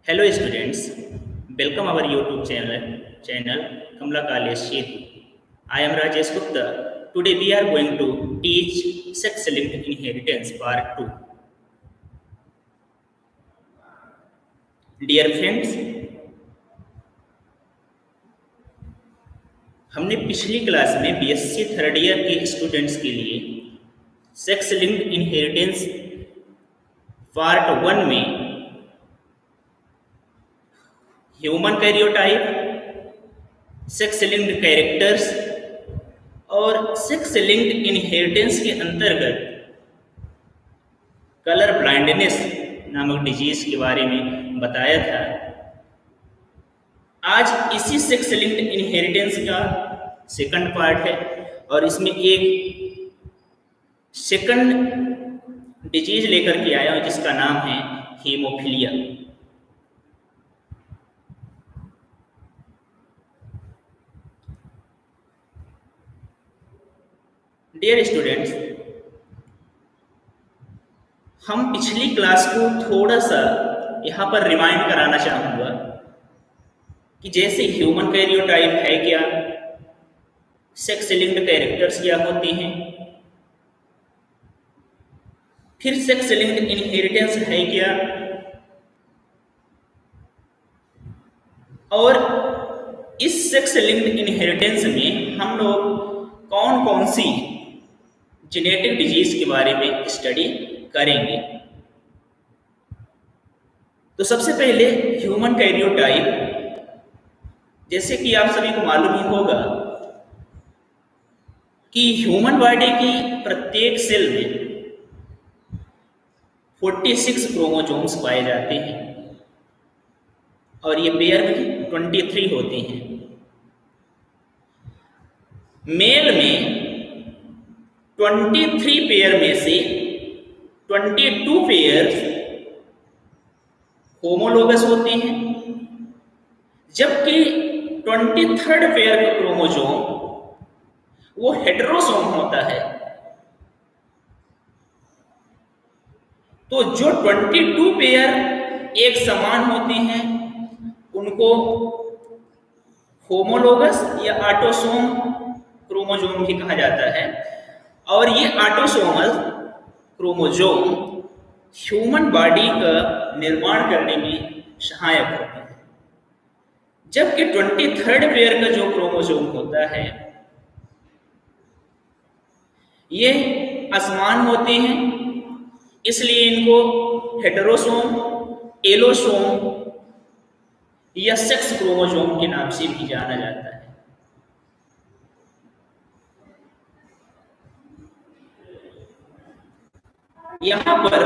Hello students, welcome our YouTube channel Kamla College Sheet. I am Rajesh Gupta. Today we are going to teach sex-linked inheritance part 2. Dear friends, हमने पिछली class में BSc third year के students के लिए sex linked inheritance part 1 में human karyotype, sex linked characters और sex linked inheritance के अंतर्गत कलर ब्लाइंडनेस नामक डिजीज के बारे में बताया था। आज इसी सेक्स लिंक्ड इनहेरिटेंस का सेकंड पार्ट है और इसमें एक सेकंड डिजीज लेकर के आया हूं जिसका नाम है हीमोफीलिया। डियर स्टूडेंट्स, हम पिछली क्लास को थोड़ा सा यहाँ पर रिमाइंड कराना चाहूँगा कि जैसे ह्यूमन कैरियोटाइप है क्या, सेक्स लिंक्ड कैरेक्टर्स क्या होते हैं, फिर सेक्स लिंक्ड इनहेरिटेंस है क्या, और इस सेक्स लिंक्ड इनहेरिटेंस में हम लोग कौन कौन सी जेनेटिक डिजीज के बारे में स्टडी करेंगे। तो सबसे पहले ह्यूमन कैरियोटाइप, जैसे कि आप सभी को मालूम ही होगा कि ह्यूमन बॉडी की प्रत्येक सेल में 46 क्रोमोसोम्स पाए जाते हैं और ये पेयर में 23 होते हैं। मेल में 23 पेयर में से 22 पेयर्स होमोलोगस होते हैं, जबकि 23rd पेयर का क्रोमोसोम वो हेटेरोसोम होता है। तो जो 22 पेयर एक समान होते हैं उनको होमोलोगस या ऑटोसोम क्रोमोसोम भी कहा जाता है, और ये ऑटोसोमल क्रोमोसोम ह्यूमन बॉडी का निर्माण करने में सहायक होते हैं, जबकि 23rd पेयर का जो क्रोमोसोम होता है ये असमान होते हैं, इसलिए इनको हेटेरोसोम, एलोसोम या सेक्स क्रोमोसोम के नाम से भी जाना जाता है। यहां पर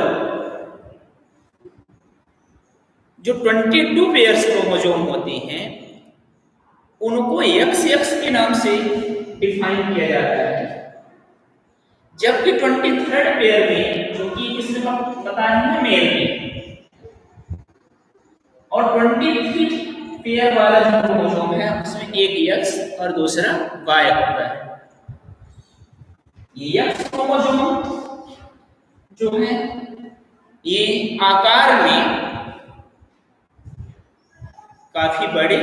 जो 22 पेयर्स क्रोमोसोम होते हैं उनको XX के नाम से डिफाइन किया जाता है, जबकि 23rd पेयर में, जो कि इसमें हम बताए हैं मेल में, और 23 पेयर वाला जो क्रोमोसोम है उसमें एक X और दूसरा Y होता है। ये X क्रोमोसोम जो है ये आकार में काफी बड़े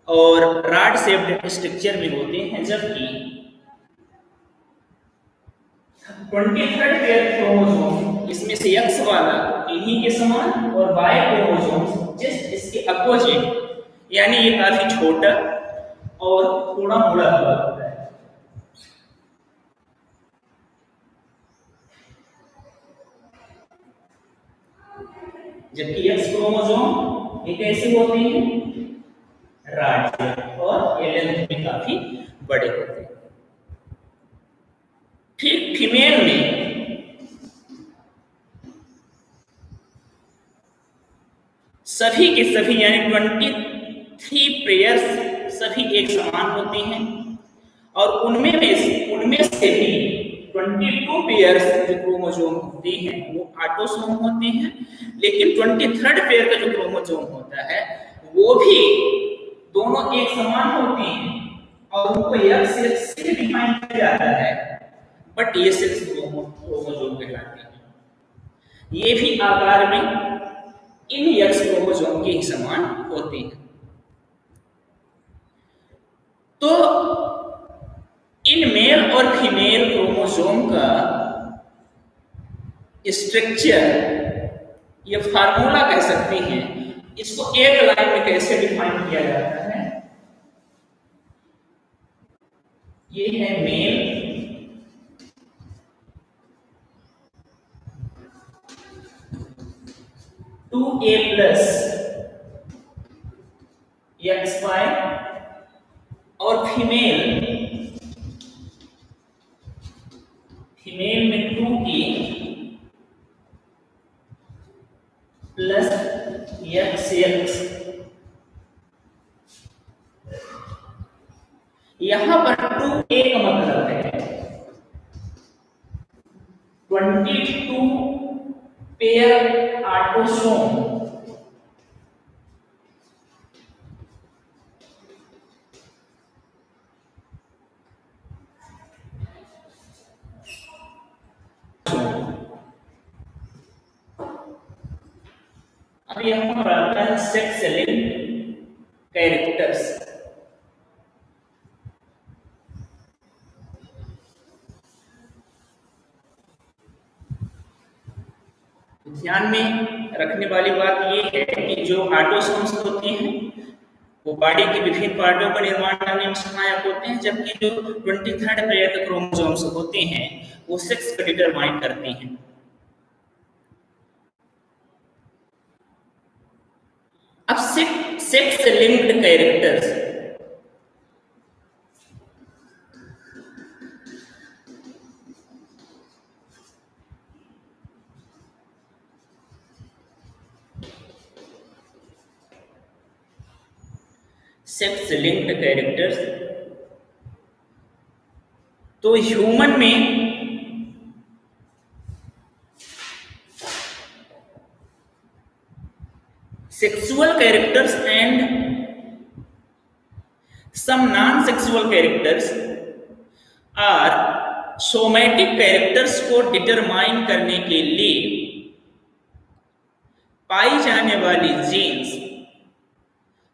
और रॉड शेप्ड स्ट्रक्चर में होते हैं, जबकि 23rd पेयर क्रोमोसोम इसमें से X वाला इन्हीं के समान और Y क्रोमोसोम जस्ट इसके अपोजिट, यानी ये काफी छोटा और थोड़ा मुड़ा हुआ होता है। जबकि X क्रोमोसोम ये कैसे होते हैं, रॉड और ये लेंथ में काफी बड़े होते हैं। ठीक फीमेल में सभी के सभी यानी 23 पेयर्स सभी एक समान होते हैं, और उनमें से भी 22 पेयर्स जो क्रोमोसोम होते हैं वो ऑटोसोम होते हैं, लेकिन 23rd पेयर का जो क्रोमोसोम होता है वो भी दोनों एक समान होते हैं और उनको X से डिफाइन किया जाता है, बट ये सेक्स क्रोमोसोम कहलाते हैं। ये भी आकार में इन एक्स क्रोमोसोम के ही समान होते हैं। तो इन मेल और फीमेल क्रोमोसोम का स्ट्रक्चर, ये फार्मूला कह सकते हैं, इसको एक लाइन में कैसे डिफाइन किया जाता है। ये है मेल, 2a प्लस XY, और फीमेल में 2a प्लस XX। यहां पर 2a का मतलब है 22 पेयर ऑटोसोम। अब यहां पर आता है सेक्स लिंक्ड कैरेक्टर्स। ध्यान में रखने वाली बात यह है कि जो ऑटोसोम्स होते हैं वो बॉडी के विभिन्न पार्टों का निर्माण करने में सहायक होते हैं, जबकि जो 23rd पेयर के क्रोमोसोम्स होते हैं वो सेक्स को डिटरमाइन करते हैं। अब sex linked characters, sex linked characters तो ह्यूमन में sexual characters and some non-sexual characters are somatic characters को डिटरमाइन करने के लिए पाई जाने वाली जीन्स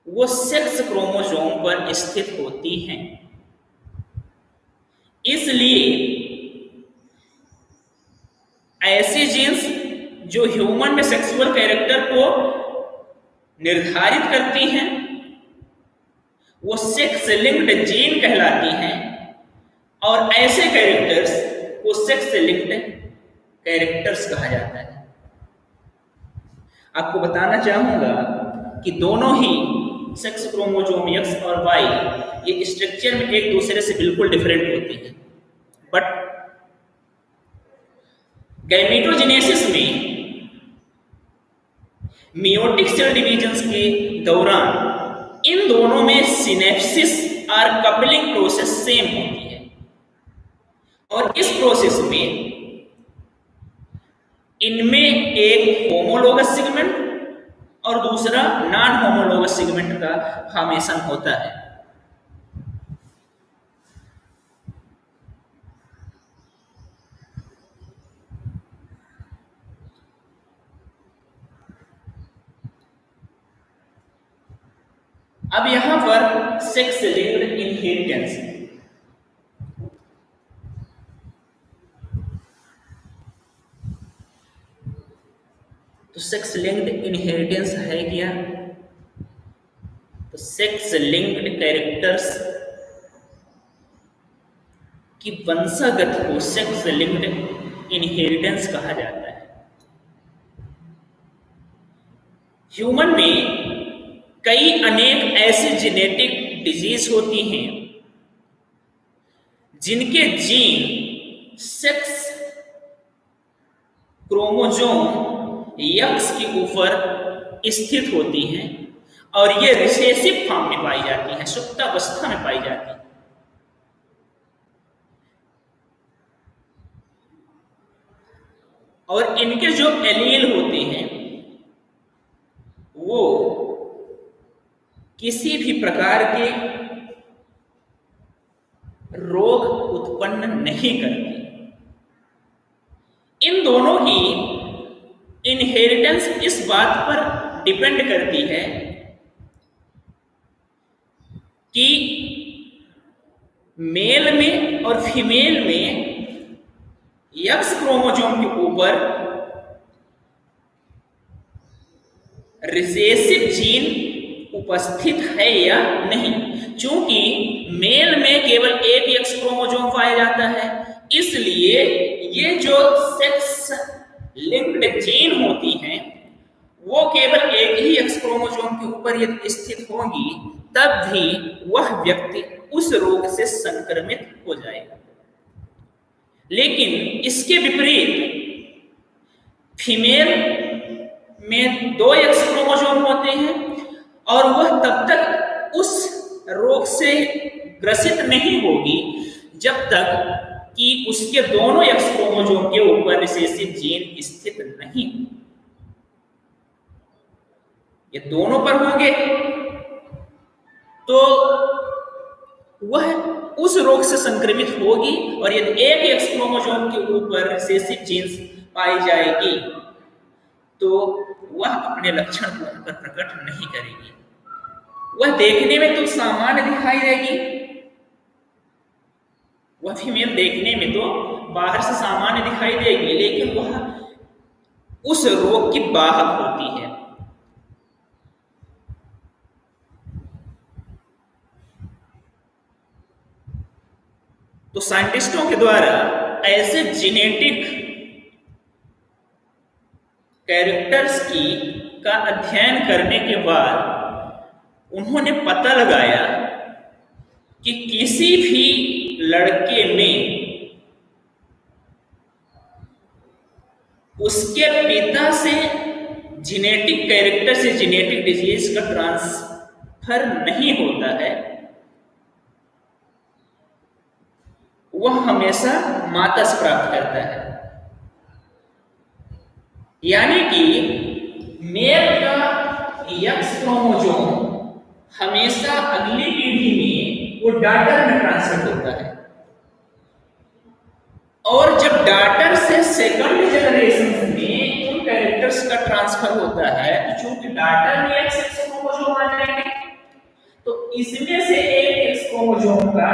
वो सेक्स क्रोमोसोम पर स्थित होती हैं। इसलिए ऐसे जीन्स जो ह्यूमन में सेक्सुअल कैरेक्टर को निर्धारित करती हैं वो सेक्स लिंक्ड जीन कहलाती हैं, और ऐसे कैरेक्टर्स को सेक्स लिंक्ड कैरेक्टर्स कहा जाता है। आपको बताना चाहूंगा कि दोनों ही सेक्स क्रोमोसोम X और Y ये स्ट्रक्चर में एक दूसरे से बिल्कुल डिफरेंट होते हैं, बट गैमेटोजेनेसिस में मियोटिक सेल डिवीजन्स के दौरान इन दोनों में सिनेप्सिस और कपलिंग प्रोसेस सेम होती है, और इस प्रोसेस में इनमें एक होमोलोगस सेगमेंट और दूसरा नॉन होमोलोगस सेगमेंट का फॉर्मेशन होता है। अब यहां पर सेक्स लिंक्ड इनहेरिटेंस, तो सेक्स लिंक्ड इनहेरिटेंस है क्या? तो सेक्स लिंक्ड कैरेक्टर्स की वंशागत को सेक्स लिंक्ड इनहेरिटेंस कहा जाता है। ह्यूमन में कई अनेक ऐसी जेनेटिक डिजीज होती हैं जिनके जीन सेक्स क्रोमोसोम X के ऊपर स्थित होती हैं, और ये रिसेसिव फॉर्म में पाई जाती हैं, सुप्तावस्था में पाई जाती हैं। और इनके जो एलील होते हैं वो किसी भी प्रकार के रोग उत्पन्न नहीं करते। इन दोनों ही इनहेरिटेंस इस बात पर डिपेंड करती है कि मेल में और फीमेल में एक्स क्रोमोसोम के ऊपर रिसेसिव जीन उपस्थित है या नहीं। चूंकि मेल में केवल एक एक्स क्रोमोसोम पाया जाता है, इसलिए ये जो सेक्स लिंक्ड जीन होती हैं वो केवल एक ही एक्स क्रोमोसोम के ऊपर यदि स्थित होंगी तब भी वह व्यक्ति उस रोग से संक्रमित हो जाएगा। लेकिन इसके विपरीत फीमेल में 2 एक्स क्रोमोसोम होते हैं और वह तब तक उस रोग से ग्रसित नहीं होगी जब तक कि उसके दोनों एक्स क्रोमोसोम के ऊपर रिसेसिव जीन स्थित नहीं। ये दोनों पर होंगे तो वह उस रोग से संक्रमित होगी, और यदि एक एक्स क्रोमोसोम के ऊपर रिसेसिव जीन्स पाई जाएगी तो वह अपने लक्षण को उन पर प्रकट नहीं करेगी। वह देखने में तो सामान्य दिखाई देगी, वह फीमेल देखने में तो बाहर से सामान्य दिखाई देगी, लेकिन वह उस रोग की वाहक होती है। तो साइंटिस्टों के द्वारा ऐसे जेनेटिक कैरेक्टर्स का अध्ययन करने के बाद उन्होंने पता लगाया कि किसी भी लड़के में उसके पिता से जेनेटिक कैरेक्टर से जेनेटिक डिजीज का ट्रांसफर नहीं होता है, वह हमेशा माता से प्राप्त करता है। यानी कि मेल का एक्स क्रोमोसोम हमेशा अगली पीढ़ी में वो डॉटर में ट्रांसफर होता है, और जब डॉटर से सेकंड जनरेशन में उन कैरेक्टर्स का ट्रांसफर होता है तो चूंकि डॉटर में एक्स क्रोमोसोम आ जाएंगे तो इसमें से एक एक्स क्रोमोसोम का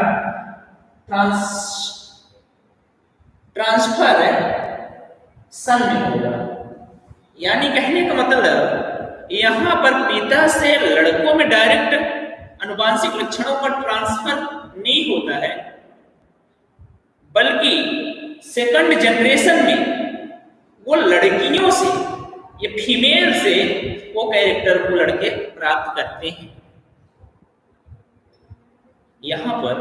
ट्रांसफर सन में होगा। यानी कहने का मतलब यहां पर पिता से लड़कों में डायरेक्ट आनुवंशिक लक्षणों का ट्रांसफर नहीं होता है, बल्कि सेकंड जनरेशन में वो लड़कियों से या फीमेल से वो कैरेक्टर को लड़के प्राप्त करते हैं। यहां पर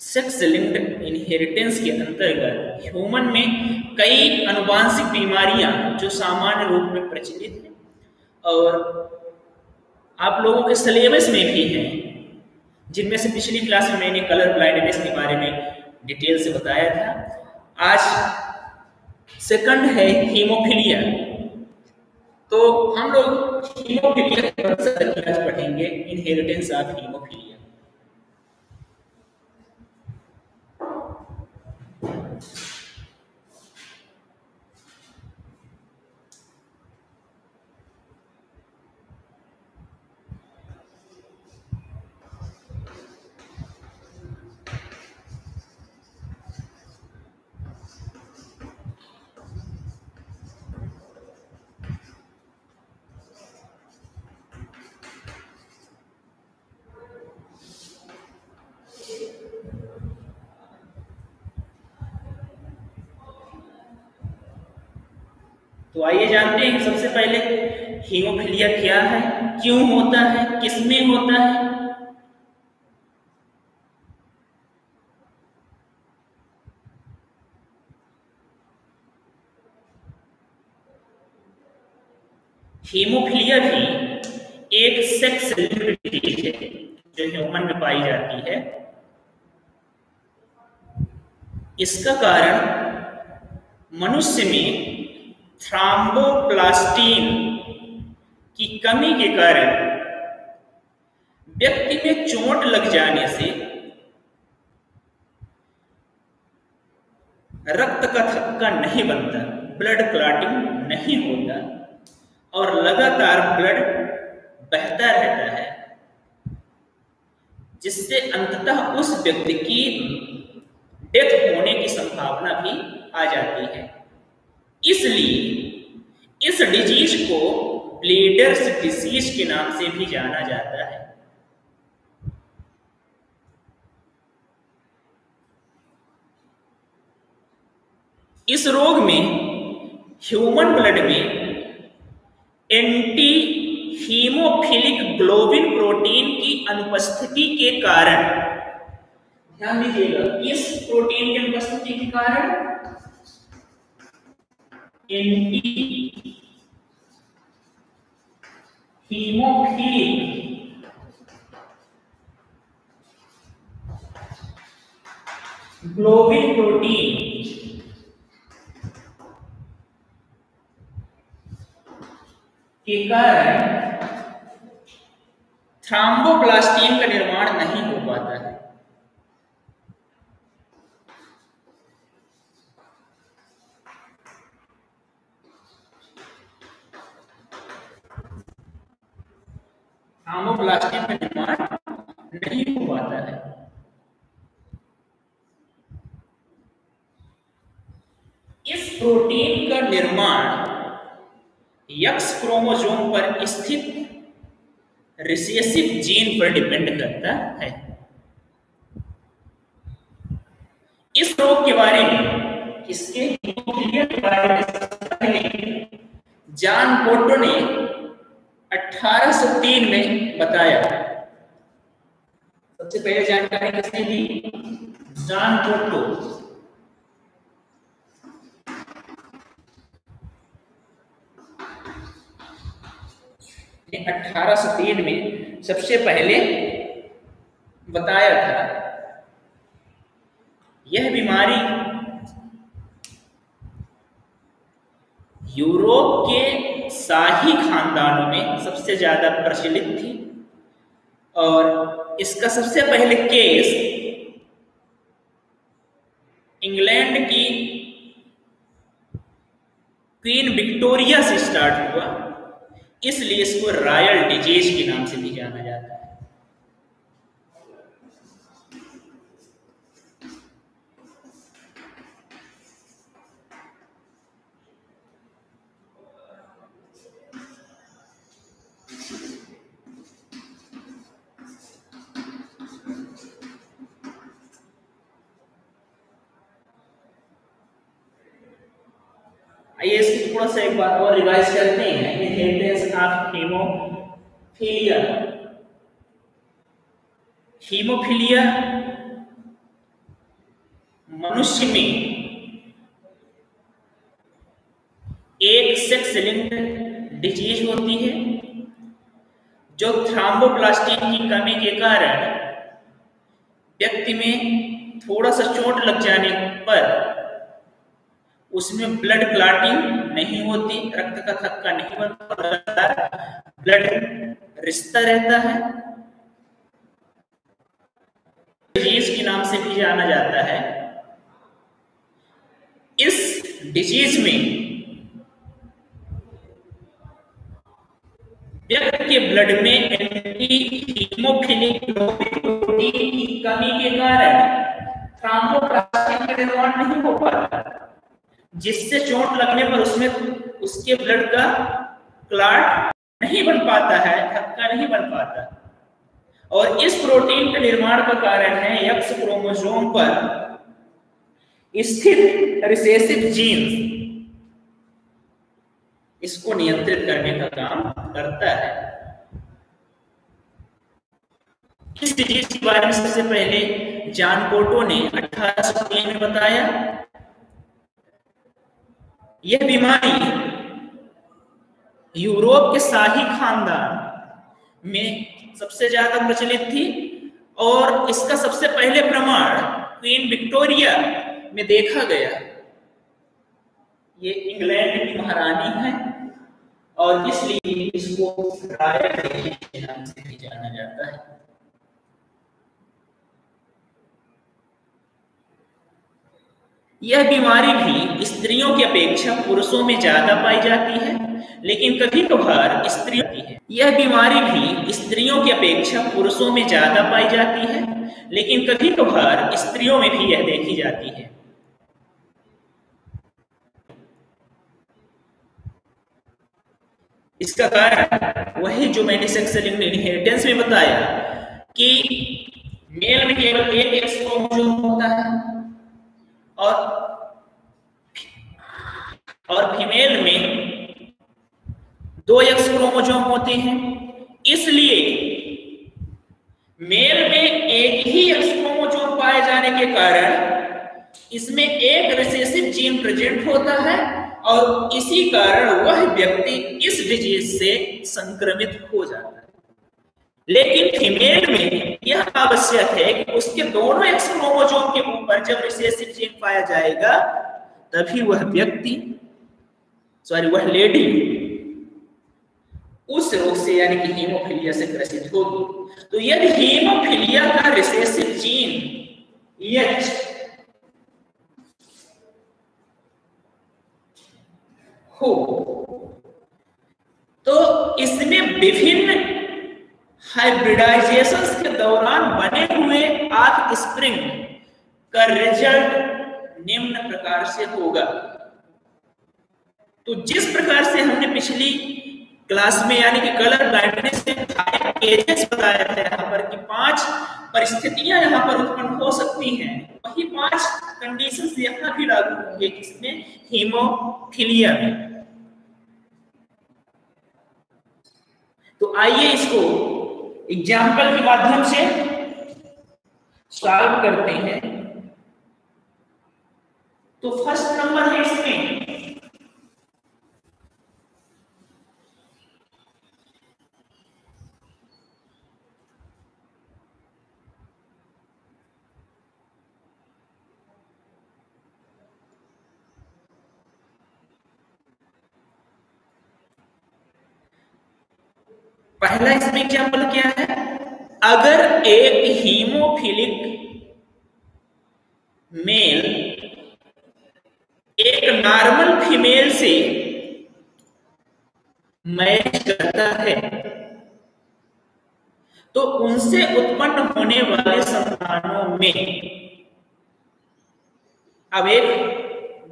सेक्स लिंक्ड इनहेरिटेंस के अंतर्गत ह्यूमन में कई आनुवंशिक बीमारियां जो सामान्य रूप में प्रचलित हैं और आप लोगों के सिलेबस में भी हैं, जिनमें से पिछली क्लास में मैंने कलर ब्लाइंडनेस के बारे में डिटेल से बताया था। आज सेकंड है हीमोफीलिया। तो हम लोग हीमोफीलिया पढ़ेंगे, इनहेरिटेंस ऑफ हीमोफीलिया। तो आइए जानते हैं सबसे पहले हीमोफीलिया क्या है, क्यों होता है, किसमें होता है। हीमोफीलिया भी एक सेक्स लिंक्ड डिजीज है जो ह्यूमन में पाई जाती है। इसका कारण मनुष्य में थ्रोम्बोप्लास्टिन की कमी के कारण व्यक्ति में चोट लग जाने से रक्त का थक्का नहीं बनता, ब्लड क्लॉटिंग नहीं होता और लगातार ब्लड बहता रहता है, जिससे अंततः उस व्यक्ति की डेथ होने की संभावना भी आ जाती है। इसलिए इस डिजीज को ब्लीडर्स डिसीज के नाम से भी जाना जाता है। इस रोग में ह्यूमन ब्लड में एंटी हीमोफिलिक ग्लोबिन प्रोटीन की अनुपस्थिति के कारण, ध्यान दीजिएगा, इस प्रोटीन की अनुपस्थिति के कारण एंटी हीमोफिलिक ग्लोबिन प्रोटीन के कारण थ्रोम्बोप्लास्टिन का निर्माण नहीं हो पाता है। थ्रोम्बोप्लास्टिन का निर्माण नहीं हो पाता है। इस प्रोटीन का निर्माण एक्स क्रोमोसोम पर स्थित रिसेसिव जीन पर डिपेंड करता है। इस रोग के बारे में, इसके हीमोफीलिया के बारे में सबसे पहले जॉन कोट्टो ने 1803 में बताया। सबसे पहले जानकारी किसने दी? जॉन कोट्टो। ने 1803 में सबसे पहले बताया था। यह बीमारी यूरोप के शाही खानदानों में सबसे ज्यादा प्रचलित थी और इसका सबसे पहले केस इंग्लैंड की क्वीन विक्टोरिया से स्टार्ट हुआ, इसलिए इसको रॉयल डिजीज के नाम से भी जाना जाता है। आइए इसकी थोड़ा सा एक बार और रिवाइज करते हैं। Inheritance of haemophilia. हीमोफीलिया मनुष्य में एक सेक्स लिंक्ड डिजीज होती है जो थ्रोम्बोप्लास्टिन की कमी के कारण व्यक्ति में थोड़ा सा चोट लग जाने पर उसमें ब्लड क्लॉटिंग नहीं होती, रक्त का थक्का नहीं बनता, ब्लड रिसता रहता है। डिजीज के नाम से भी जाना जाता है। इस डिजीज में व्यक्ति के ब्लड में एंटी हीमोफिलिक ग्लोबिन प्रोटीन की कमी के कारण थ्रोम्बोप्लास्टिन का निर्माण नहीं हो पाता, जिससे चोट लगने पर उसमें उसके ब्लड का क्लॉट नहीं बन पाता है, थक्का नहीं बन पाता। और इस प्रोटीन के निर्माण का कारण है एक्स क्रोमोसोम पर स्थित रिसेसिव जीन, इसको नियंत्रित करने का काम करता है। इस डिजीज के बारे में सबसे पहले जॉन कोट्टो ने 1803 में बताया। यह बीमारी यूरोप के शाही खानदान में सबसे ज्यादा प्रचलित थी और इसका सबसे पहले प्रमाण क्वीन विक्टोरिया में देखा गया। ये इंग्लैंड की महारानी है और इसलिए इसको रॉयल डिजीज के नाम से भी जाना जाता है। यह बीमारी भी स्त्रियों की अपेक्षा पुरुषों में ज्यादा पाई जाती है, लेकिन कभी कभार स्त्रियों की है। यह बीमारी भी स्त्रियों की अपेक्षा पुरुषों में ज्यादा पाई जाती है, लेकिन कभी कभार स्त्रियों में भी यह देखी जाती है। इसका कारण वही जो मैंने सेक्सुअल इनहेरिटेंस में बताया कि मेल में केवल एक एक्स क्रोमोसोम होता है और फीमेल में 2 एक्स क्रोमोसोम होते हैं। इसलिए मेल में एक ही एक्स क्रोमोसोम पाए जाने के कारण इसमें एक रिसेसिव जीन प्रेजेंट होता है और इसी कारण वह व्यक्ति इस डिजीज से संक्रमित हो जाता है। लेकिन फीमेल में यह आवश्यक है कि उसके दोनों एक्स क्रोमोसोम के ऊपर जब रिसेसिव जीन पाया जाएगा तभी वह लेडी उस रोग से यानी कि हीमोफीलिया से ग्रसित होगी। तो यदि हीमोफीलिया का रिसेसिव जीन H हो तो इसमें विभिन्न हाइब्रिडाइजेशंस के दौरान बने हुए ऑफस्प्रिंग का रिजल्ट निम्न प्रकार से होगा। तो जिस प्रकार से हमने पिछली क्लास में यानी कि कलर ब्लाइंडनेस में 5 एजेस बताया था यहाँ पर कि 5 परिस्थितियां यहाँ पर उत्पन्न हो सकती हैं, वही 5 कंडीशंस यहाँ भी लागू होंगे किसमें, हीमोफीलिया में। तो आइए इसको एग्जाम्पल के माध्यम से सॉल्व करते हैं। तो फर्स्ट नंबर है इसमें पहला इसमें एग्जाम्पल क्या है, अगर एक हीमोफिलिक मेल एक नॉर्मल फीमेल से मैच करता है तो उनसे उत्पन्न होने वाले संतानों में, अब एक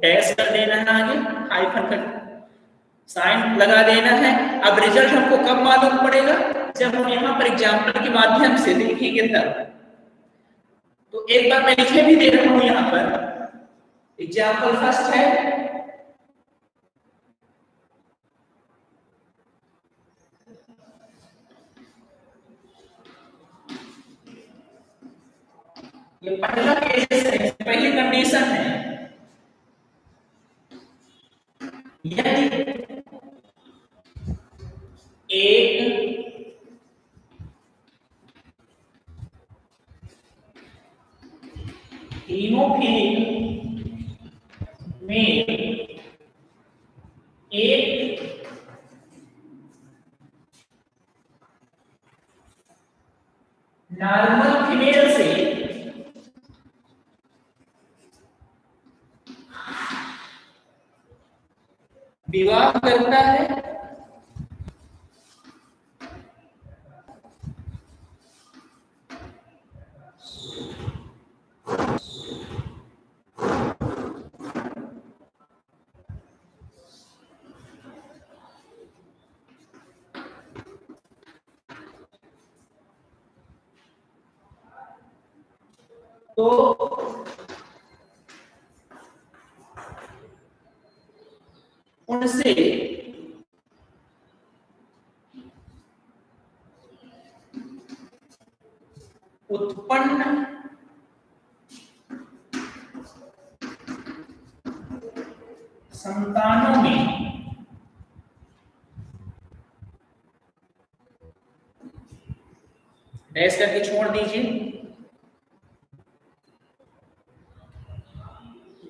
डैश कर देना है, आगे हाइफन का साइन लगा देना है। अब रिजल्ट हमको कब मालूम पड़ेगा, जब हम यहाँ पर एग्जाम्पल के माध्यम से लिखेंगे तब। तो एक बार मैं लिखे भी दे रहा हूं यहाँ पर। एग्जाम्पल फर्स्ट है ये पहला केस है, पहली कंडीशन है यदि एक हीमोफिलिक में एक नॉर्मल फीमेल से विवाह करता है तो उनसे उत्पन्न संतानों में डैश करके छोड़ दीजिए।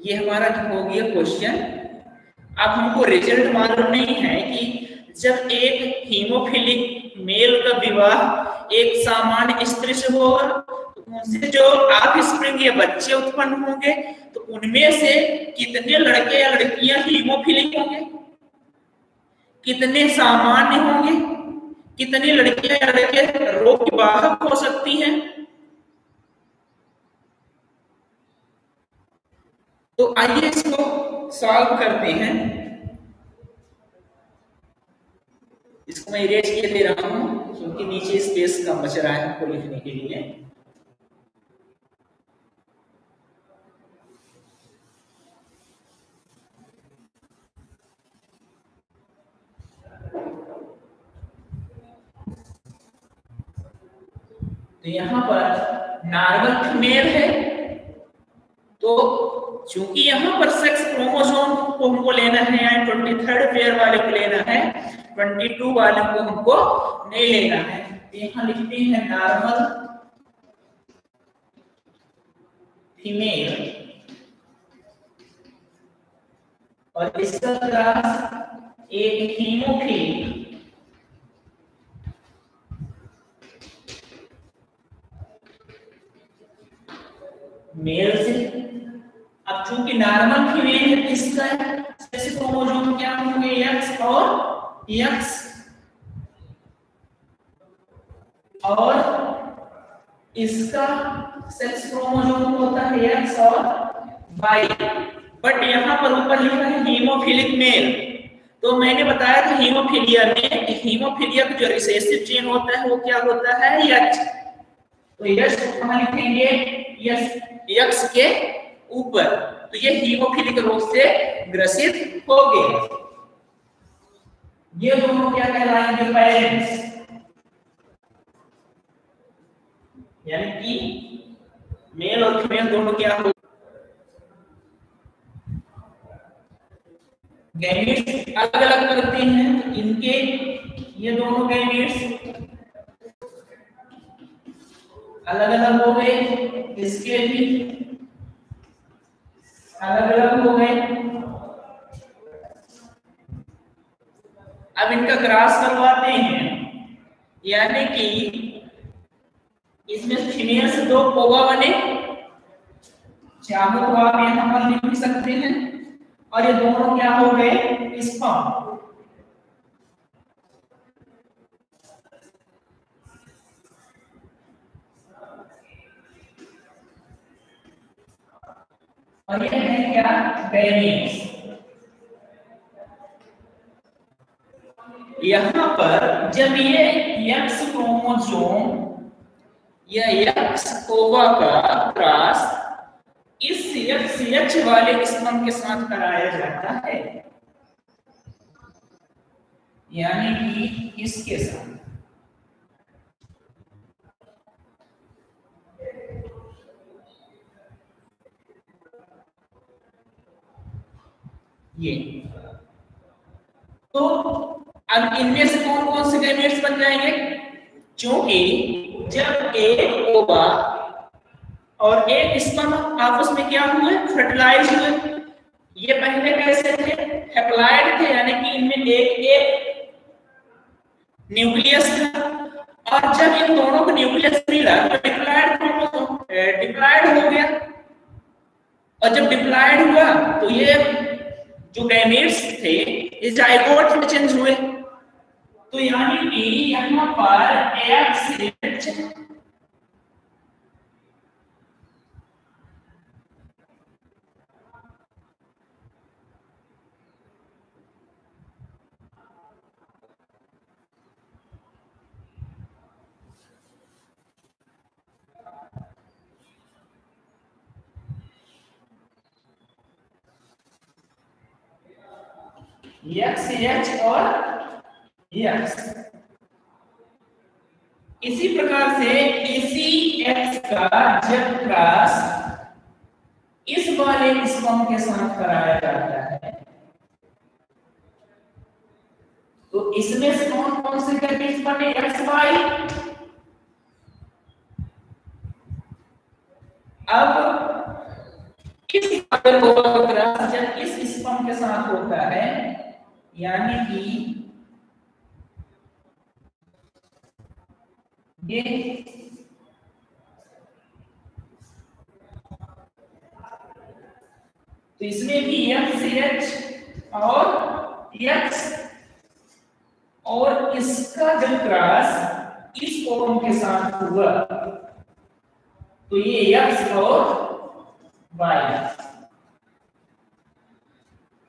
ये हमारा हो गया क्वेश्चन। अब हमको रिजल्ट मालूम नहीं है कि जब एक हीमोफिलिक मेल का विवाह एक सामान्य स्त्री से होगा तो उनसे जो आप स्प्रिंग या बच्चे उत्पन्न होंगे तो उनमें से कितने लड़के या लड़कियां हीमोफिलिक होंगे, कितने सामान्य होंगे, कितनी लड़कियां या लड़के रोग की वाहक हो सकती हैं। तो आइए इसको सॉल्व करते हैं। इसको मैं इरेज किए दे रहा हूं क्योंकि नीचे स्पेस कम बच रहा है हमको लिखने के लिए। तो यहां पर नॉर्मल फीमेल है, तो चूंकि यहां पर सेक्स क्रोमोसोम को हमको लेना है, यानी 23rd पेयर वाले को लेना है, 22 वाले को हमको नहीं लेना है। तो यहां लिखते हैं नॉर्मल फीमेल और इसका क्लास एक हीमोफिलिक मेल से। अब चूंकि नॉर्मल फीमेल है, इसका सेक्स क्रोमोसोम क्या होंगे, एक्स और एक्स, और इसका सेक्स क्रोमोसोम होता है एक्स और वाई। बट यहाँ पर ऊपर लिखा है हीमोफिलिक मेल। तो मैंने बताया था हीमोफिलिया में, हीमोफिलिया का जो रिसेसिव जीन होता है वो क्या होता है, एच। तो एच कहां लिखेंगे, यस एक्स के ऊपर। तो ये हीमोफिलिक रोग से ग्रसित हो गए। ये दोनों क्या कहलाएंगे, पेरेंट्स, यानी कि मेल और फीमेल दोनों क्या हो, गैमेट्स अलग अलग करते हैं। तो इनके ये दोनों गैमेट्स अलग अलग हो गए, इसके भी अलग अलग हो गए। अब इनका क्रॉस करवाते हैं, यानी कि इसमें फीमेल से दो ओवा बने, चाहो तो आप यहां पर लिख सकते हैं, और ये दोनों क्या हो गए, स्पर्म। और ये है क्या, गैमेट्स। यहां पर जब ये एक्स क्रोमोसोम या एक्स ओवा का क्रॉस इस एक्स वाले स्पर्म के साथ कराया जाता है, यानी कि इसके साथ, ये, तो अब इनमें से कौन कौन से गैमेट्स बन जाएंगे, क्योंकि जब एक ओवा और एक स्पर्म आपस में क्या हुए, फर्टिलाइज हुए। ये पहले कैसे थे, हैप्लॉइड थे, यानी कि इनमें एक न्यूक्लियस था, और जब इन दोनों को न्यूक्लियस मिला तो डिप्लॉइड हो गया। और जब डिप्लॉइड हुआ तो ये जो गैमेट्स थे ये जाइगोट में चेंज हुए। तो यानी कि यहां पर एक्स एक्स एच और एक्स, इसी प्रकार से इसी एक्स का जब क्रॉस इस वाले स्पर्म के साथ कराया जाता है तो इसमें से कौन कौन से गैमेट्स बने, एक्स वाई। अब इस क्रॉस जब इस स्पर्म के साथ होता है, यानी कि ये तो इसमें भी FCH और X, और इसका जब क्रॉस इस फॉर्म के साथ हुआ तो ये X और Y।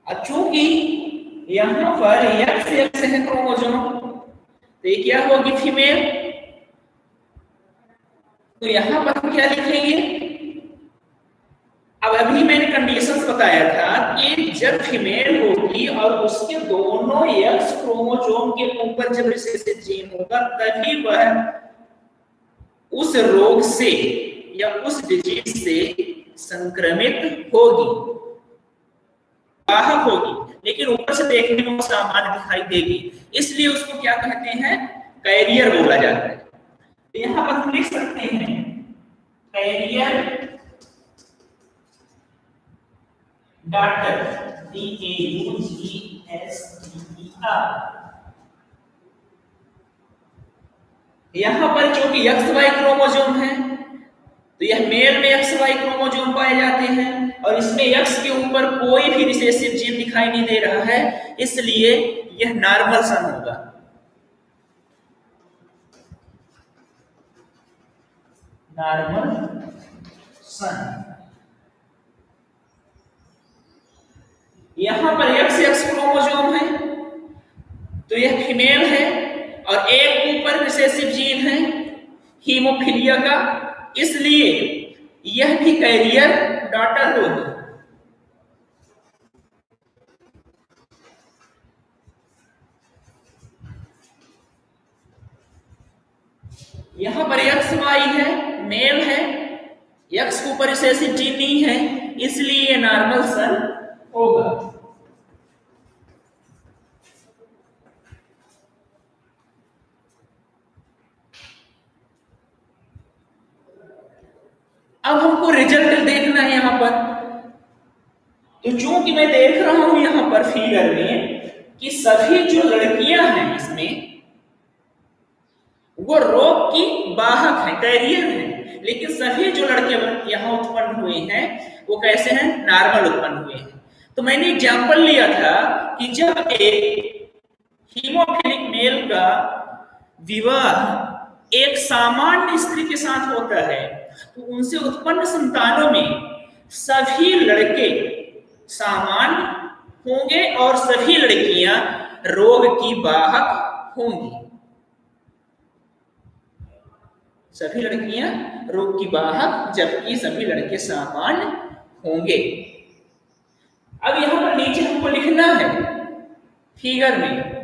अब चूंकि यहां पर X है क्रोमोसोम, तो ये क्या होगी, फीमेल। तो यहां पर हम क्या लिखेंगे, अब अभी मैंने कंडीशंस बताया था कि जब फीमेल होगी और उसके दोनों एक्स क्रोमोसोम के ऊपर जब रिसेसिव जीन होगा तभी वह उस रोग से या उस डिजीज से संक्रमित होगी, वाहक होगी, लेकिन ऊपर से देखने में वो सामान्य दिखाई देगी, इसलिए उसको क्या कहते हैं, कैरियर बोला जाता है। तो यहां पर हम लिख सकते हैं कैरियर डॉटर, DAUGSTER। यहां पर चूंकि XY क्रोमोसोम है तो यह मेल में XY क्रोमोसोम पाए जाते हैं और इसमें X के ऊपर कोई भी रिसेसिव जीन दिखाई नहीं दे रहा है, इसलिए यह नॉर्मल सन होगा। नॉर्मल सन। यहां पर XX क्रोमोसोम है तो यह फीमेल है और एक ऊपर रिसेसिव जीन है हीमोफीलिया का, इसलिए यह भी कैरियर डॉटर होगी। यहां पर XY है, मेल है, X के ऊपर रिसेसिव जीन नहीं है, इसलिए नॉर्मल सन होगा। अब हमको रिजल्ट देखना है यहां पर, तो चूंकि मैं देख रहा हूं यहां पर फिगर में कि सभी जो लड़कियां हैं इसमें वो रोग की वाहक है, कैरियर है, लेकिन सभी जो लड़के यहां उत्पन्न हुए हैं वो कैसे हैं, नॉर्मल उत्पन्न हुए हैं। तो मैंने एग्जांपल लिया था कि जब एक हीमोफिलिक मेल का विवाह एक सामान्य स्त्री के साथ होता है तो उनसे उत्पन्न संतानों में सभी लड़के सामान्य होंगे और सभी लड़कियां रोग की वाहक होंगी। सभी लड़कियां रोग की वाहक जबकि सभी लड़के सामान्य होंगे। अब यहां पर नीचे हमको लिखना है फिगर में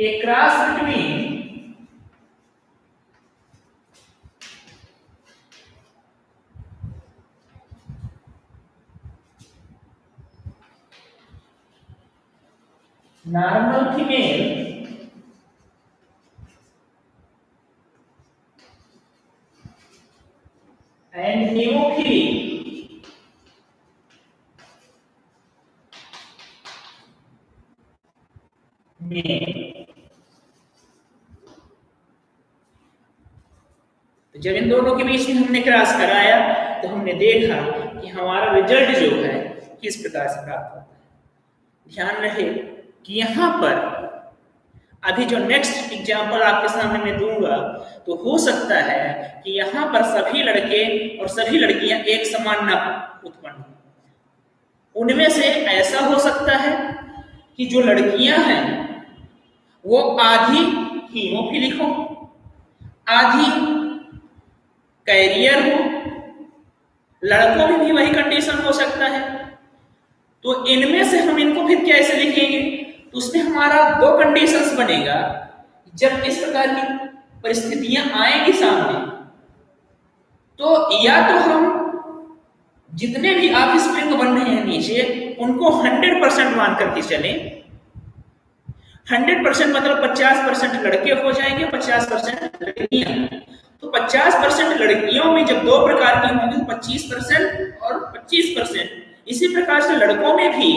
a cross between normal female and hemophilic male। जब इन दोनों के बीच में हमने क्रॉस कराया तो हमने देखा कि हमारा रिजल्ट जो है किस प्रकार से प्राप्त होता है। ध्यान रहे कि यहाँ पर अभी जो नेक्स्ट एग्जांपल आपके सामने मैं दूंगा तो हो सकता है कि यहाँ पर सभी लड़के और सभी लड़कियां एक समान न उत्पन्न हो। उनमें से ऐसा हो सकता है कि जो लड़कियां हैं वो आधी हीमोफिलिक हो, आधी कैरियर हो, लड़कों में भी वही कंडीशन हो सकता है। तो इनमें से हम इनको फिर कैसे लिखेंगे, तो उसमें हमारा दो कंडीशंस बनेगा। जब इस प्रकार की परिस्थितियां आएंगी सामने तो या तो हम जितने भी ऑफस्प्रिंग बन रहे हैं नीचे उनको 100% मान करके चलें। 100% मतलब 50% लड़के हो जाएंगे, 50% लड़कियां। तो 50% लड़कियों में जब दो प्रकार की होंगी 25% और 25%, इसी प्रकार से लड़कों में भी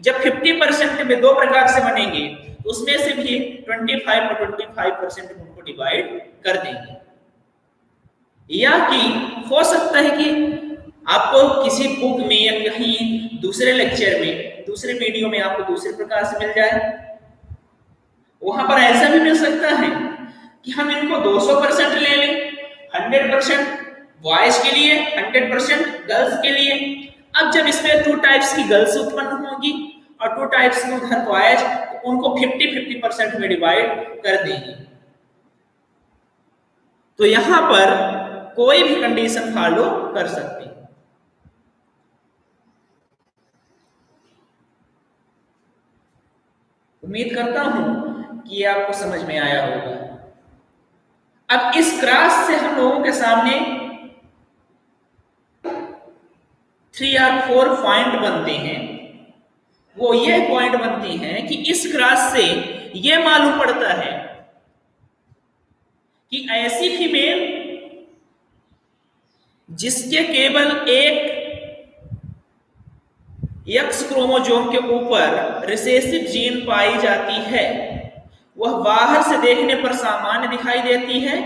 जब 50% में दो प्रकार से बनेंगे तो उसमें से भी 25 और 25% उनको डिवाइड कर देंगे। या कि हो सकता है कि आपको किसी बुक में या कहीं दूसरे लेक्चर में, दूसरे वीडियो में आपको दूसरे प्रकार से मिल जाए। वहां पर ऐसा भी मिल सकता है कि हम इनको 200% ले लें, 100% बॉयज के लिए, 100% गर्ल्स के लिए। अब जब इसमें 2 टाइप्स की गर्ल्स उत्पन्न होगी और 2 टाइप्स के उधर बॉयज, तो उनको 50-50% में डिवाइड कर देंगे। तो यहां पर कोई भी कंडीशन फॉलो कर सकते हैं। उम्मीद करता हूं कि ये आपको समझ में आया होगा। अब इस क्रॉस से हम लोगों के सामने 3 और 4 पॉइंट बनते हैं। वो ये पॉइंट बनती हैं कि इस क्रॉस से ये मालूम पड़ता है कि ऐसी फीमेल जिसके केवल एक एक्स क्रोमोसोम के ऊपर रिसेसिव जीन पाई जाती है, वह बाहर से देखने पर सामान्य दिखाई देती है,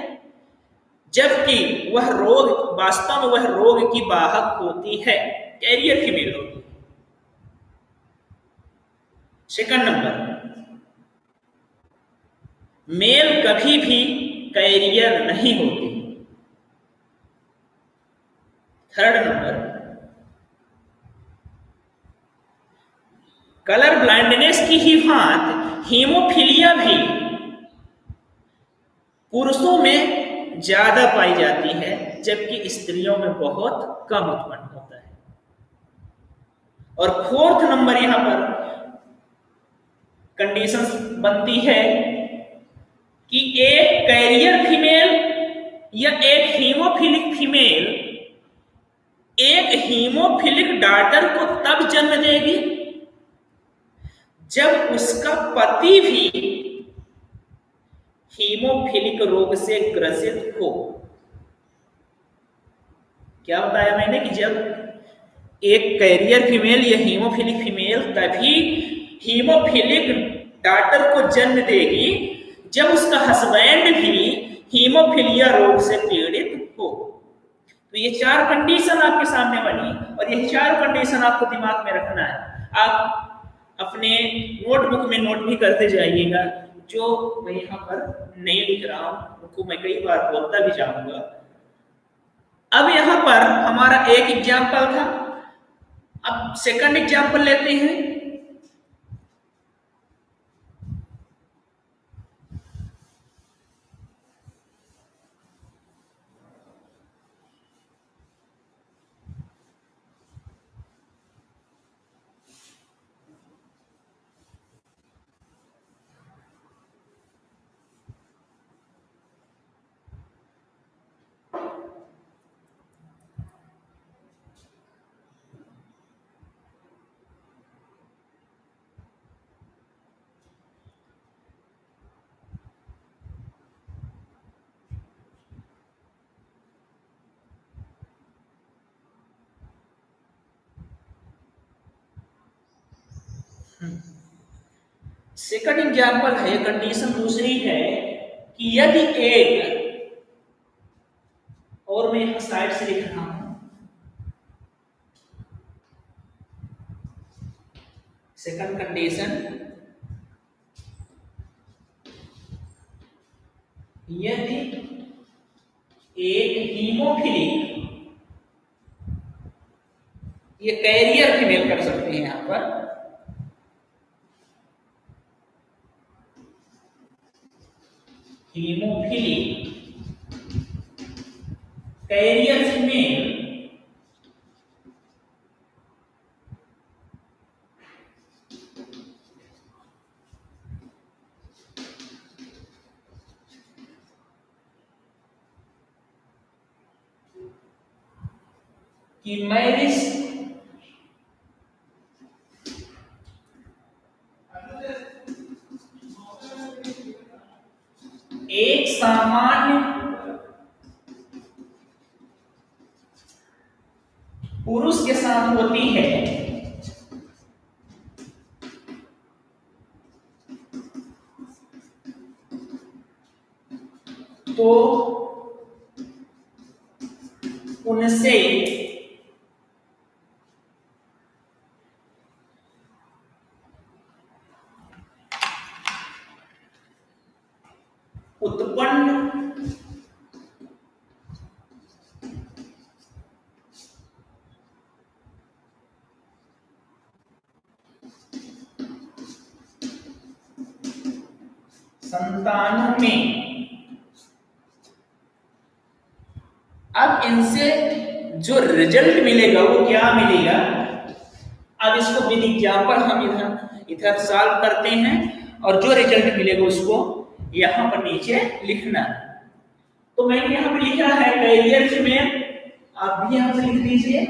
जबकि वह रोग, वास्तव में वह रोग की वाहक होती है, कैरियर फीमेल होती है। सेकंड नंबर, मेल कभी भी कैरियर नहीं होती। थर्ड नंबर, कलर ब्लाइंडनेस की ही भांति हीमोफीलिया भी पुरुषों में ज्यादा पाई जाती है, जबकि स्त्रियों में बहुत कम उत्पन्न होता है। और फोर्थ नंबर यहां पर कंडीशंस बनती है कि एक कैरियर फीमेल या एक हीमोफिलिक फीमेल एक हीमोफिलिक डॉटर को तब जन्म देगी जब उसका पति भी हीमोफिलिक रोग से ग्रसित हो। क्या बताया मैंने कि जब एक कैरियर फीमेल या हीमोफिलिक फीमेल तभी हीमोफिलिक डॉटर को जन्म देगी जब उसका हस्बैंड भी हीमोफिलिया रोग से पीड़ित हो। तो ये 4 कंडीशन आपके सामने बनी और ये 4 कंडीशन आपको दिमाग में रखना है। आप अपने नोटबुक में नोट भी करते जाइएगा। जो मैं यहाँ पर नहीं लिख रहा हूं उनको मैं कई बार बोलता भी जाऊंगा। अब यहाँ पर हमारा एक एग्जाम्पल था, अब सेकंड एग्जाम्पल लेते हैं। सेकंड एग्जाम्पल है, कंडीशन दूसरी है कि यदि एक, और मैं यहां साइड से लिख रहा हूं, सेकंड कंडीशन, यदि एक हीमोफिलिक, ये कैरियर फीमेल कर सकते हैं यहां पर, हीमोफिलिक कैरियर फीमेल की मैरिज एक सामान्य पुरुष के साथ होती है, तो उनसे उत्पन्न संतानों में, अब इनसे जो रिजल्ट मिलेगा वो क्या मिलेगा। अब इसको विद एग्जांपल हम इधर सॉल्व करते हैं और जो रिजल्ट मिलेगा उसको यहां पर नीचे लिखना। तो मैंने यहां पे लिखा है कैरियर में, आप भी यहां पर लिख दीजिए।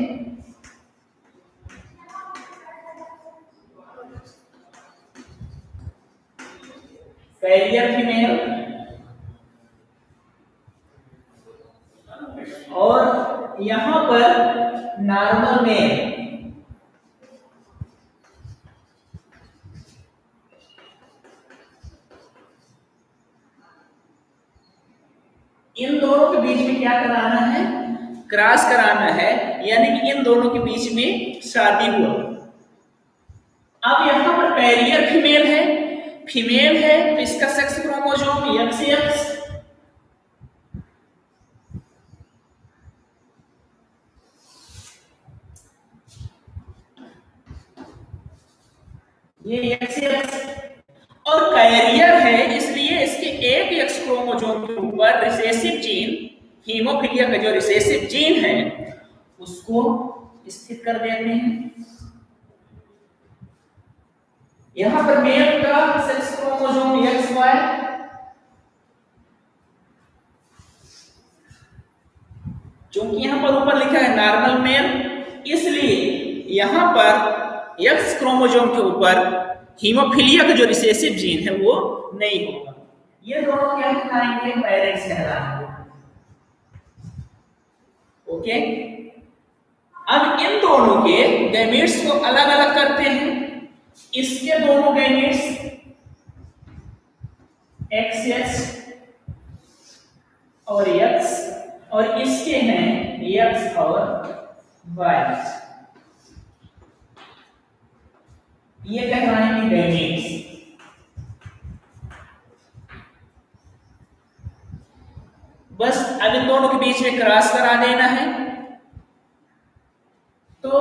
कैरियर फीमेल और यहां पर नॉर्मल मेल। इन दोनों के बीच में क्या कराना है, क्रॉस कराना है, यानी कि इन दोनों के बीच में शादी हुआ। अब यहां पर कैरियर फीमेल है तो इसका सेक्स क्रोमोसोम XX, ये XX, और कैरियर है इसलिए इसके एक X क्रोमोसोम के ऊपर रिसेसिव जीन, हीमोफीलिया का जो रिसेसिव जीन है उसको स्थित कर देते हैं। यहां पर मेल का सेक्स क्रोमोसोम XY, क्योंकि यहां पर ऊपर लिखा है नॉर्मल मेल, इसलिए यहां पर X क्रोमोसोम के ऊपर हीमोफीलिया का जो रिसेसिव जीन है वो नहीं होगा। ये दोनों क्या कहलाएंगे, पेरेंट्स कहलाएंगे। ओके, अब इन दोनों के गैमेट्स को अलग अलग करते हैं। इसके दोनों गैमेट्स XX और X, और इसके हैं X और Y, ये कहलाएंगे गैमेट्स। बस अब इन दोनों के बीच में क्रॉस करा देना है। तो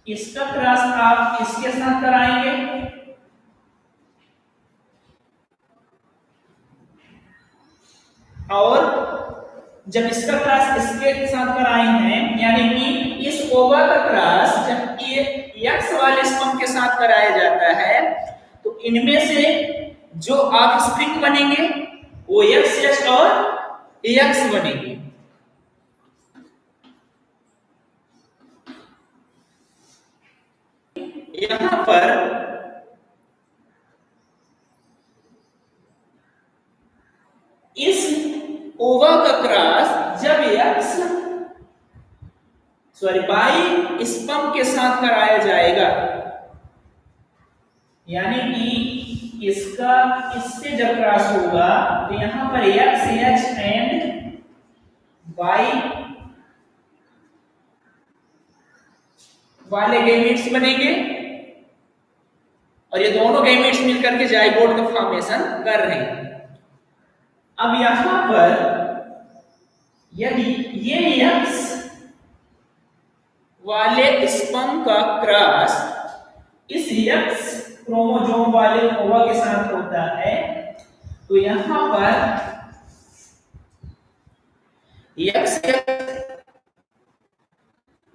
इसका क्रॉस आप इसके साथ कराएंगे और जब इसका क्रॉस इसके साथ कराएंगे, यानी कि इस ओवा का क्रॉस जब ये X वाले स्पर्म के साथ कराया जाता है तो इनमें से जो ऑफस्प्रिंग बनेंगे वो XX और X बनेंगे। यहां पर इस ओवा का क्रॉस जब बाई स्पर्म के साथ कराया जाएगा, यानी कि इसका इससे जब क्रॉस होगा तो यहां पर XX एंड Y वाले गैमेट्स बनेंगे और ये दोनों गैमेट्स मिलकर के जाइगोट का फॉर्मेशन कर रहे हैं। अब यहां पर यदि ये X वाले स्पर्म का क्रॉस इस X क्रोमोसोम वाले ओवा के साथ होता है तो यहां पर X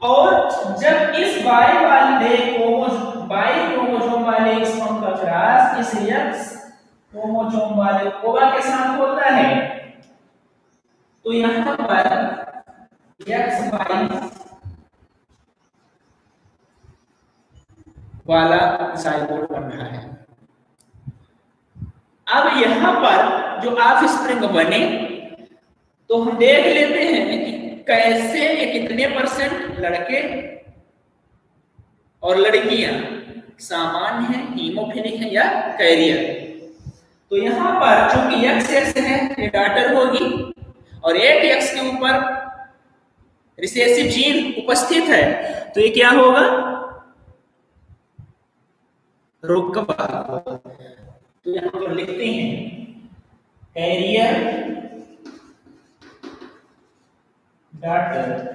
और जब इस बाई क्रोमोसोम वाले स्पर्म का क्रॉस इस X क्रोमोसोम वाले ओवा के साथ होता है तो यहां पर XY वाला जाइगोट बन रहा है। अब यहां पर जो ऑफस्प्रिंग बने तो हम देख लेते हैं कि कैसे ये कितने % लड़के और लड़कियां सामान्य है, हीमोफिलिक है या कैरियर। तो यहां पर चूंकि XX है ये डॉटर होगी और 8x के ऊपर रिसेसिव जीन उपस्थित है तो ये क्या होगा, रोग का भाग होगा। तो यहां पर लिखते हैं कैरियर डॉटर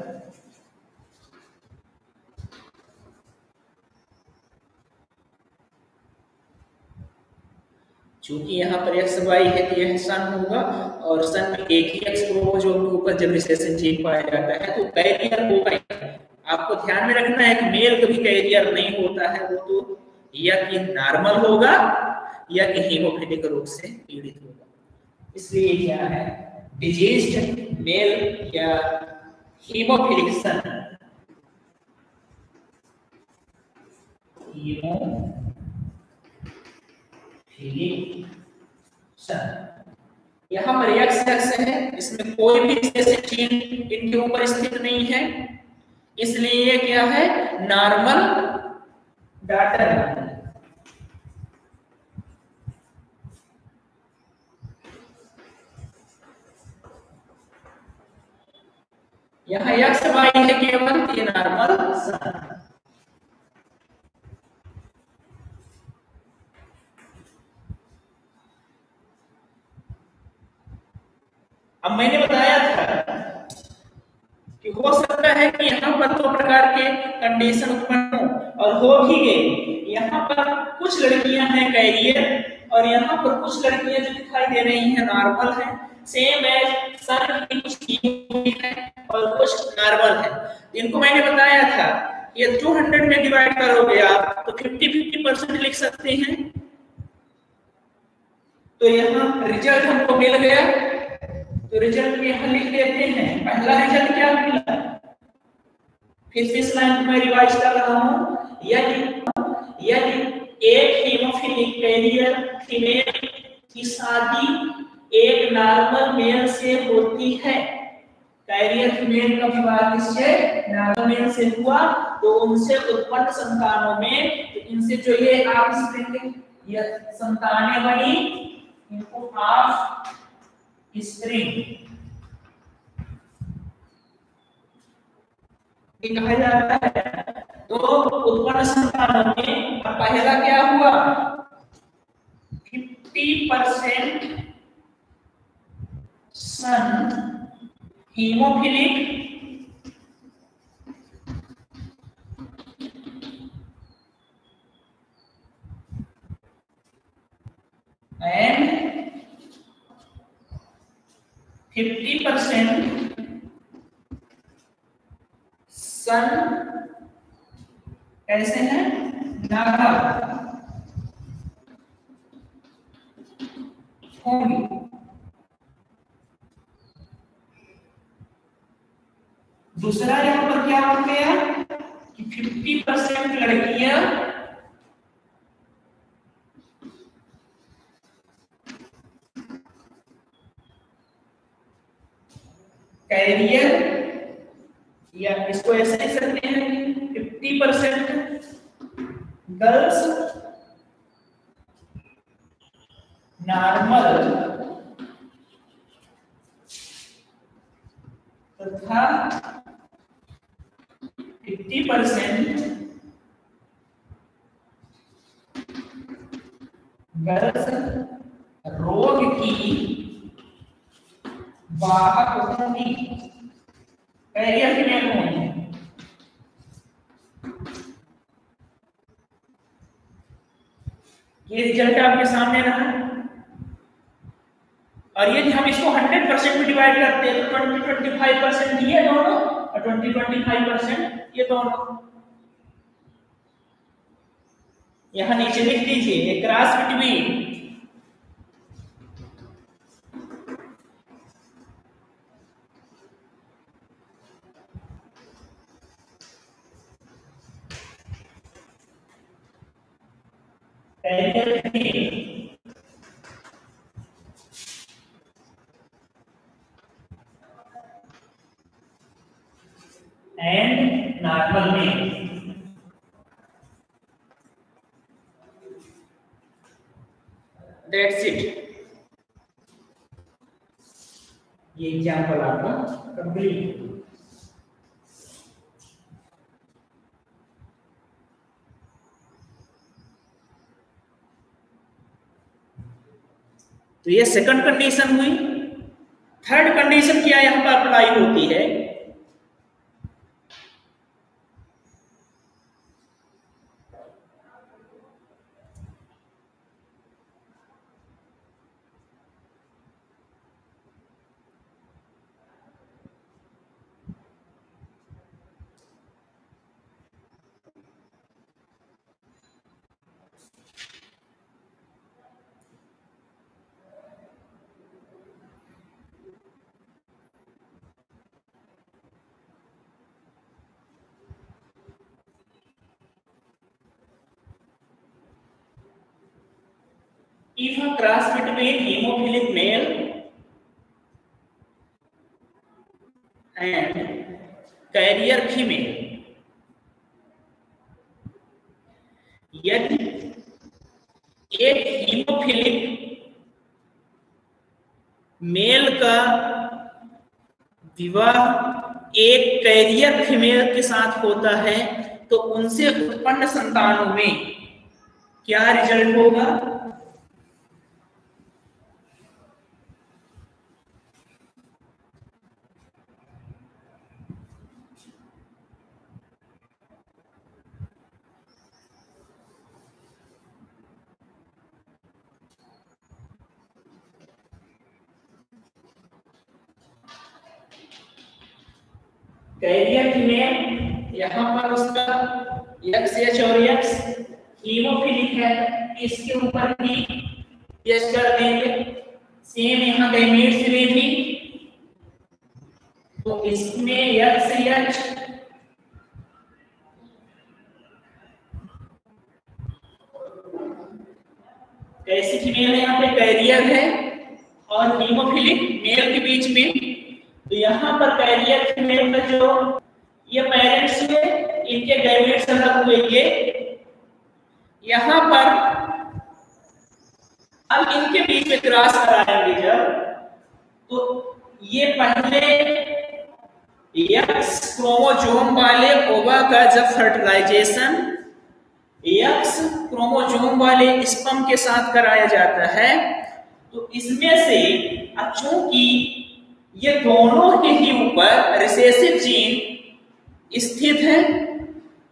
चूंकि यहाँ पर एक्स वाई है तो यह सन होगा और सन में एक ही एक्स क्रोमोसोम के ऊपर जब रिसेसिव जीन पाया जाता है तो कैरियर होगा। आपको ध्यान में रखना है कि मेल कभी कैरियर नहीं होता है, वो तो या कि नॉर्मल होगा या कि हीमोफिलिक रोग से पीड़ित होगा। इसलिए क्या है, डिजीज्ड मेल या हीमोफिलिक सन, यहाँ पर एक्स है, इसमें कोई भी रिसेसिव जीन इनके ऊपर स्थित नहीं है, इसलिए ये क्या है, नॉर्मल डॉटर है। यहाँ एक्स वाई है केवल, ये नॉर्मल सन। अब मैंने बताया था कि हो सकता है कि यहाँ पर दो प्रकार के कंडीशन उत्पन्न हो और हो भी गए। यहाँ पर कुछ लड़कियां हैं कैरियर और यहाँ पर कुछ लड़कियां जो दिखाई दे रही हैं नॉर्मल है, सेम एज सन की कुछ है और कुछ नॉर्मल है। इनको मैंने बताया था ये 200 में डिवाइड करोगे आप तो 50-50% लिख सकते हैं। तो यहाँ रिजल्ट हमको मिल गया, तो रिजल्ट यहाँ लिख देते हैं। पहला रिजल्ट क्या मिला, फिर से इस लाइन में रिवाइज कर रहा हूं, यदि एक हीमोफिलिक कैरियर फीमेल की शादी एक नॉर्मल मेल से होती है, कैरियर फीमेल का विवाह किससे, नॉर्मल मेल से हुआ, तो उनसे उत्पन्न संतानों में, तो इनसे जो ये आप ये संतानें बनी, इनको आप स्प्रिंग कहा जाता है। तो उत्पन्न संतानों में पहला क्या हुआ, 50% सन हीमोफिलिक एंड 50% सन कैसे हैं, नॉर्मल होंगे। दूसरा यहां पर क्या हो गया कि 50% लड़कियां कैरियर, या इसको ऐसे लिख सकते हैं 50% गर्ल्स नॉर्मल तथा 50% गर्ल्स रोग की वाहक होंगी, कैरियर फीमेल होंगी। ये रिजल्ट आपके सामने रहा, और ये हम इसको 100% में डिवाइड करते हैं तो 20-25% ये दोनों और 20-25% ये दोनों। यहां नीचे लिख दीजिए क्रॉस बिटवीन एंड नॉर्मल में। That's it. ये एग्जाम्पल आपका कंप्लीट। तो ये सेकंड कंडीशन हुई। थर्ड कंडीशन क्या यहां पर अप्लाई होती है? If a cross between hemophilic male and carrier female, यदि एक हीमोफिलिक मेल का विवाह एक कैरियर फीमेल के साथ होता है तो उनसे उत्पन्न संतानों में क्या रिजल्ट होगा? कैरियर फीमेल यहां पर उसका XH और X हीमोफिलिक है, इसके ऊपर भी टेस्ट कर देंगे। सेम यहां गैमेट्स में भी, तो इसमें XH कैसी फीमेल है? यहाँ पे कैरियर है और हीमोफिलिक मेल के बीच में, तो यहाँ पर कैरियर फीमेल का जो ये पेरेंट्स हुए, इनके गैमेट्स अलग हुए। ये यहाँ पर अब इनके बीच में क्रॉस कराएंगे जब, तो ये पहले X क्रोमोसोम वाले ओवा का जब फर्टिलाइजेशन X क्रोमोसोम वाले स्पर्म के साथ कराया जाता है, तो इसमें से अब चूंकि ये दोनों के ही ऊपर रिसेसिव जीन स्थित है,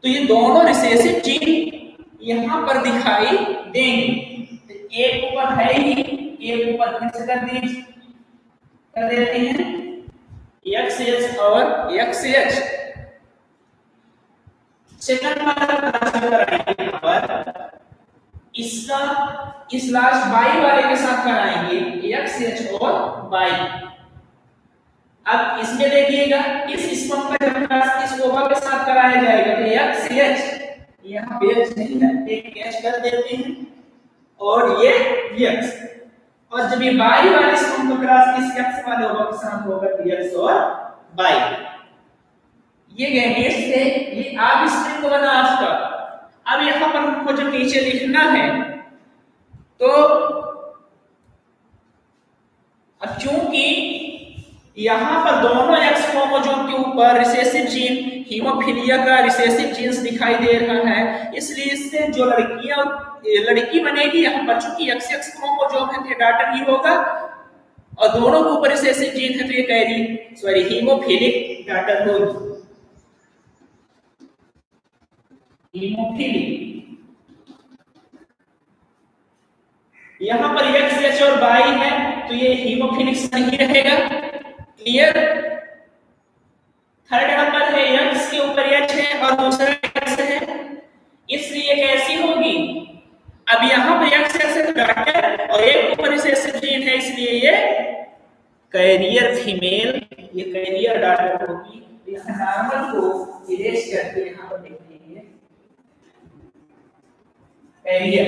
तो ये दोनों रिसेसिव जीन यहां पर दिखाई देंगे। एक ऊपर है ही, एक ऊपर कर देते हैं XH और XH। सेकंड कराएंगे यहाँ पर इसका इस लास्ट बाई वाले के साथ कराएंगे XH और बाई। अब इसमें देखिएगा इस स्पर्म का जब इस ओवा के साथ कराया जाएगा तो XH यहाँ पे H नहीं है, एक H कर देते हैं और ये X, और जब ये बाई वाले स्पर्म का क्रॉस इस X वाले ओवा के साथ होगा तो X और बाई। ये गैमेट्स थे, ये आप स्ट्रिंग को बना आपका। अब यहाँ पर हमको जब नीचे लिखना है तो अब चूंकि यहाँ पर दोनों X क्रोमोसोम के ऊपर रिसेसिव जीन हीमोफिलिया का रिसेसिव जीन्स दिखाई दे रहा है, इसलिए इससे जो लड़की बनेगी यहाँ पर चूंकि XX क्रोमोसोम है तो डॉटर ही होगा, और दोनों के ऊपर रिसेसिव जीन है तो ये हीमोफिलिक डॉटर होगी। हीमोफिलिक यहाँ पर XH और बाई है तो ये हीमोफिलिक नहीं रहेगा। क्लियर? थर्ड नंबर है X के ऊपर H है और दूसरा X है, इसलिए कैसी होगी? अब यहाँ पर XH है डॉटर और एक ऊपर रिसेसिव जीन है, इसलिए ये कैरियर फीमेल, ये कैरियर डॉटर होगी। यहाँ नॉर्मल को इरेज करके यहाँ पर लिख देंगे कैरियर,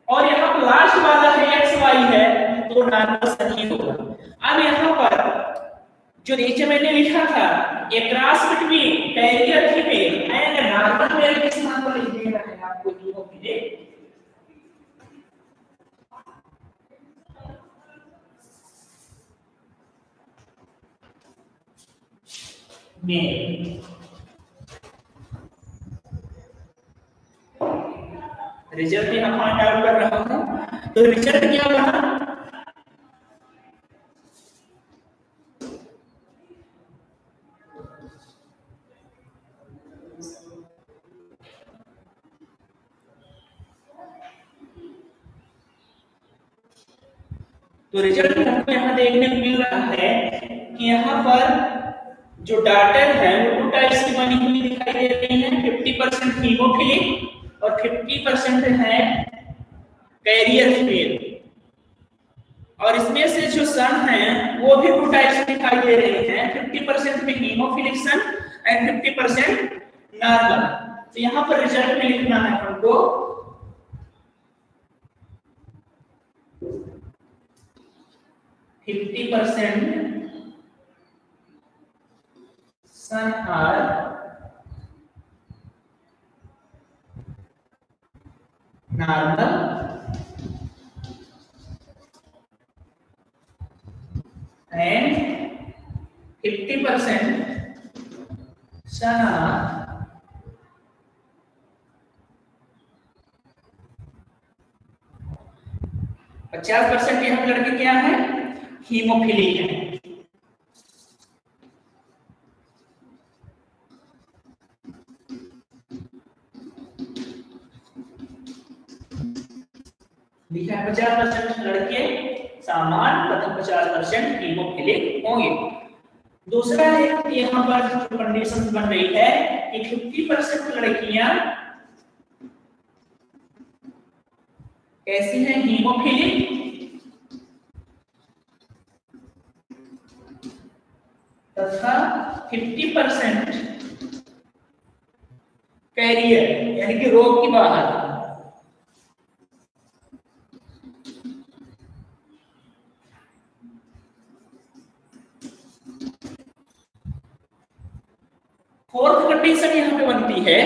और यहाँ पर लास्ट वाला है XY है तो नॉर्मल सही होगा। अब यहाँ पर जो नीचे मैंने लिखा था a cross between carrier female and normal male के साथ को लिख देना है आपको हीमोफिलिक। मेल। रिजल्ट यहाँ फाइंड आउट कर रहा हूं, तो रिजल्ट क्या बना? तो रिजल्ट हमको यहाँ देखने को मिल रहा है कि यहाँ पर जो डाटर है वो टू टाइप्स की बनी हुई दिखाई दे रही है, 50% हीमोफिलिक और 50% है कैरियर फीमेल। और इसमें से जो सन है वो भी टू टाइप्स दिखाई दे रहे हैं, 50% में हीमोफिलिक सन एंड 50% नॉर्मल। तो यहाँ पर रिजल्ट में लिखना है हमको 50% son are normal and 50% son are %, यहाँ पे लड़के क्या है? हीमोफिलिक है। लिखा है 50% लड़के सामान्य तथा 50% हीमोफिलिक होंगे। दूसरा है कि यहाँ पर जो कंडीशन बन रही है कि 50% लड़कियां कैसी हैं? हीमोफिलिक तथा 50% कैरियर यानी कि रोग की बाहर। फोर्थ कंडीशन यहां पे बनती है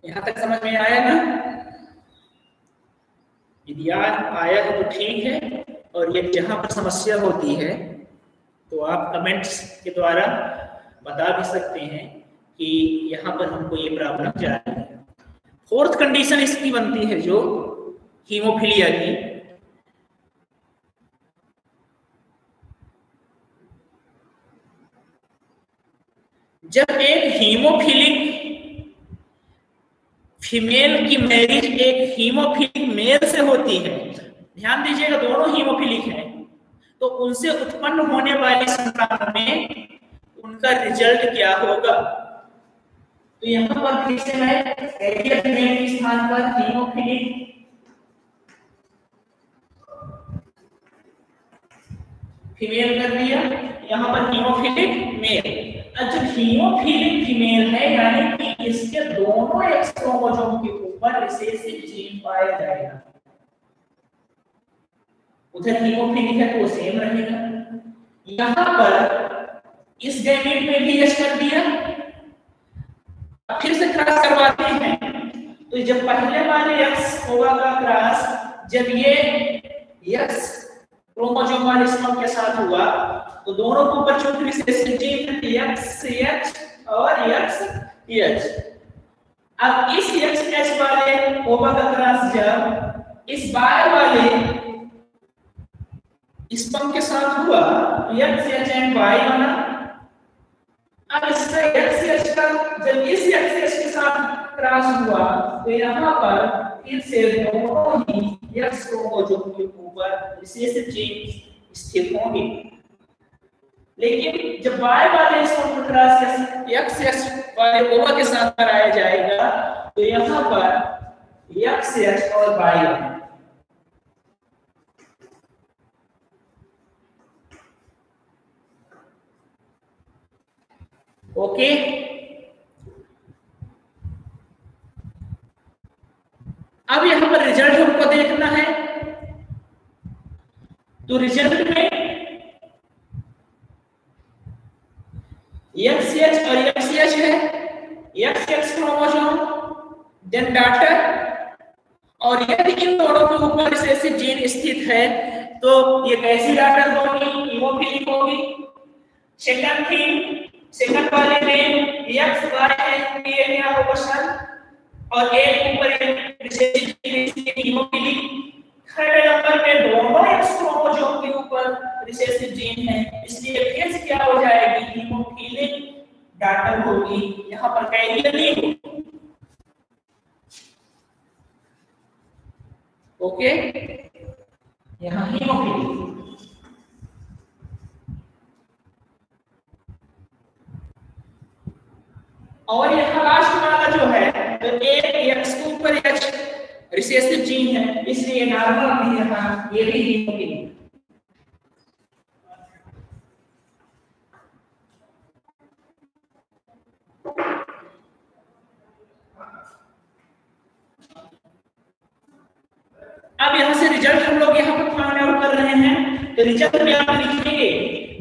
यहां तक समझ में आया ना? यदि आया है तो ठीक है, और ये जहां पर समस्या होती है तो आप कमेंट्स के द्वारा बता भी सकते हैं कि यहाँ पर हमको ये प्रॉब्लम जा रही है। फोर्थ कंडीशन इसकी बनती है जो हीमोफिलिया की, जब एक हीमोफिलिक फीमेल की मैरिज एक हीमोफिलिक मेल से होती है, ध्यान दीजिएगा दोनों हीमोफिलिक हैं, तो उनसे उत्पन्न होने वाली संतान में उनका रिजल्ट क्या होगा? तो यहाँ पर फिर से मैं कैरियर फीमेल के स्थान पर हीमोफिलिक फीमेल कर दिया, यहाँ पर हीमोफिलिक मेल। जो हीमोफिलिक फीमेल है यानी कि इसके दोनों एक्स क्रोमोसोम के ऊपर रिसेसिव जीन पाया जाएगा। उधर हीमोफिलिक है तो सेम रहेगा। यहाँ पर इस गैमेट में भी यस कर दिया, अब फिर से क्रॉस करवाते हैं, तो जब पहले वाले एक्स होगा का क्रॉस जब ये एक्स क्रोमोसोम वाले स्पर्म के साथ हुआ तो दोनों को ऊपर चूंकि रिसेसिव जीन है XH और XH। अब इस XH वाले ओवा का क्रॉस जब इस बाय वाले स्पर्म के साथ हुआ तो XH एंड Y बना। अब इसका XH का जब इस XH के साथ क्रॉस हुआ तो यहाँ पर फिर से दोनों ही X क्रोमोसोम के ऊपर रिसेसिव जीन स्थित होंगे, लेकिन जब Y वाले स्पर्म का क्रॉस XH वाले ओवा के साथ कराया जाएगा तो यहाँ पर XH और Y ओके। अब यहां पर रिजल्ट हमको देखना है, तो रिजल्ट में देन डाटर, और यदि इन दोनों के ऊपर रिसेसिव जीन स्थित है तो ये कैसी डाटर होगी, हीमोफिलिक होगी। सेकंड थिंग, सेकंड वाले में एक्स वाई है, ये क्या होगा सर, और एक ऊपर recessive gene haemophilic. Third number पे दोनों एक्स क्रोमोसोम के ऊपर रिसेसिव जीन है, इसलिए केस क्या हो जाएगी, हीमोफिलिक डाटर होगी, यहाँ पर कैरियर नहीं होगी। ओके, यहाँ हीमोफिलिक। और यहाँ लास्ट वाला जो है तो एक एक्स के ऊपर एच रिसेसिव जीन है, इसलिए नॉर्मल भी यहाँ ये भी हीमोफिलिक। अब यहाँ से रिजल्ट हम लोग यहाँ पर फाइंड आउट कर रहे हैं, तो रिजल्ट में आप लिखेंगे,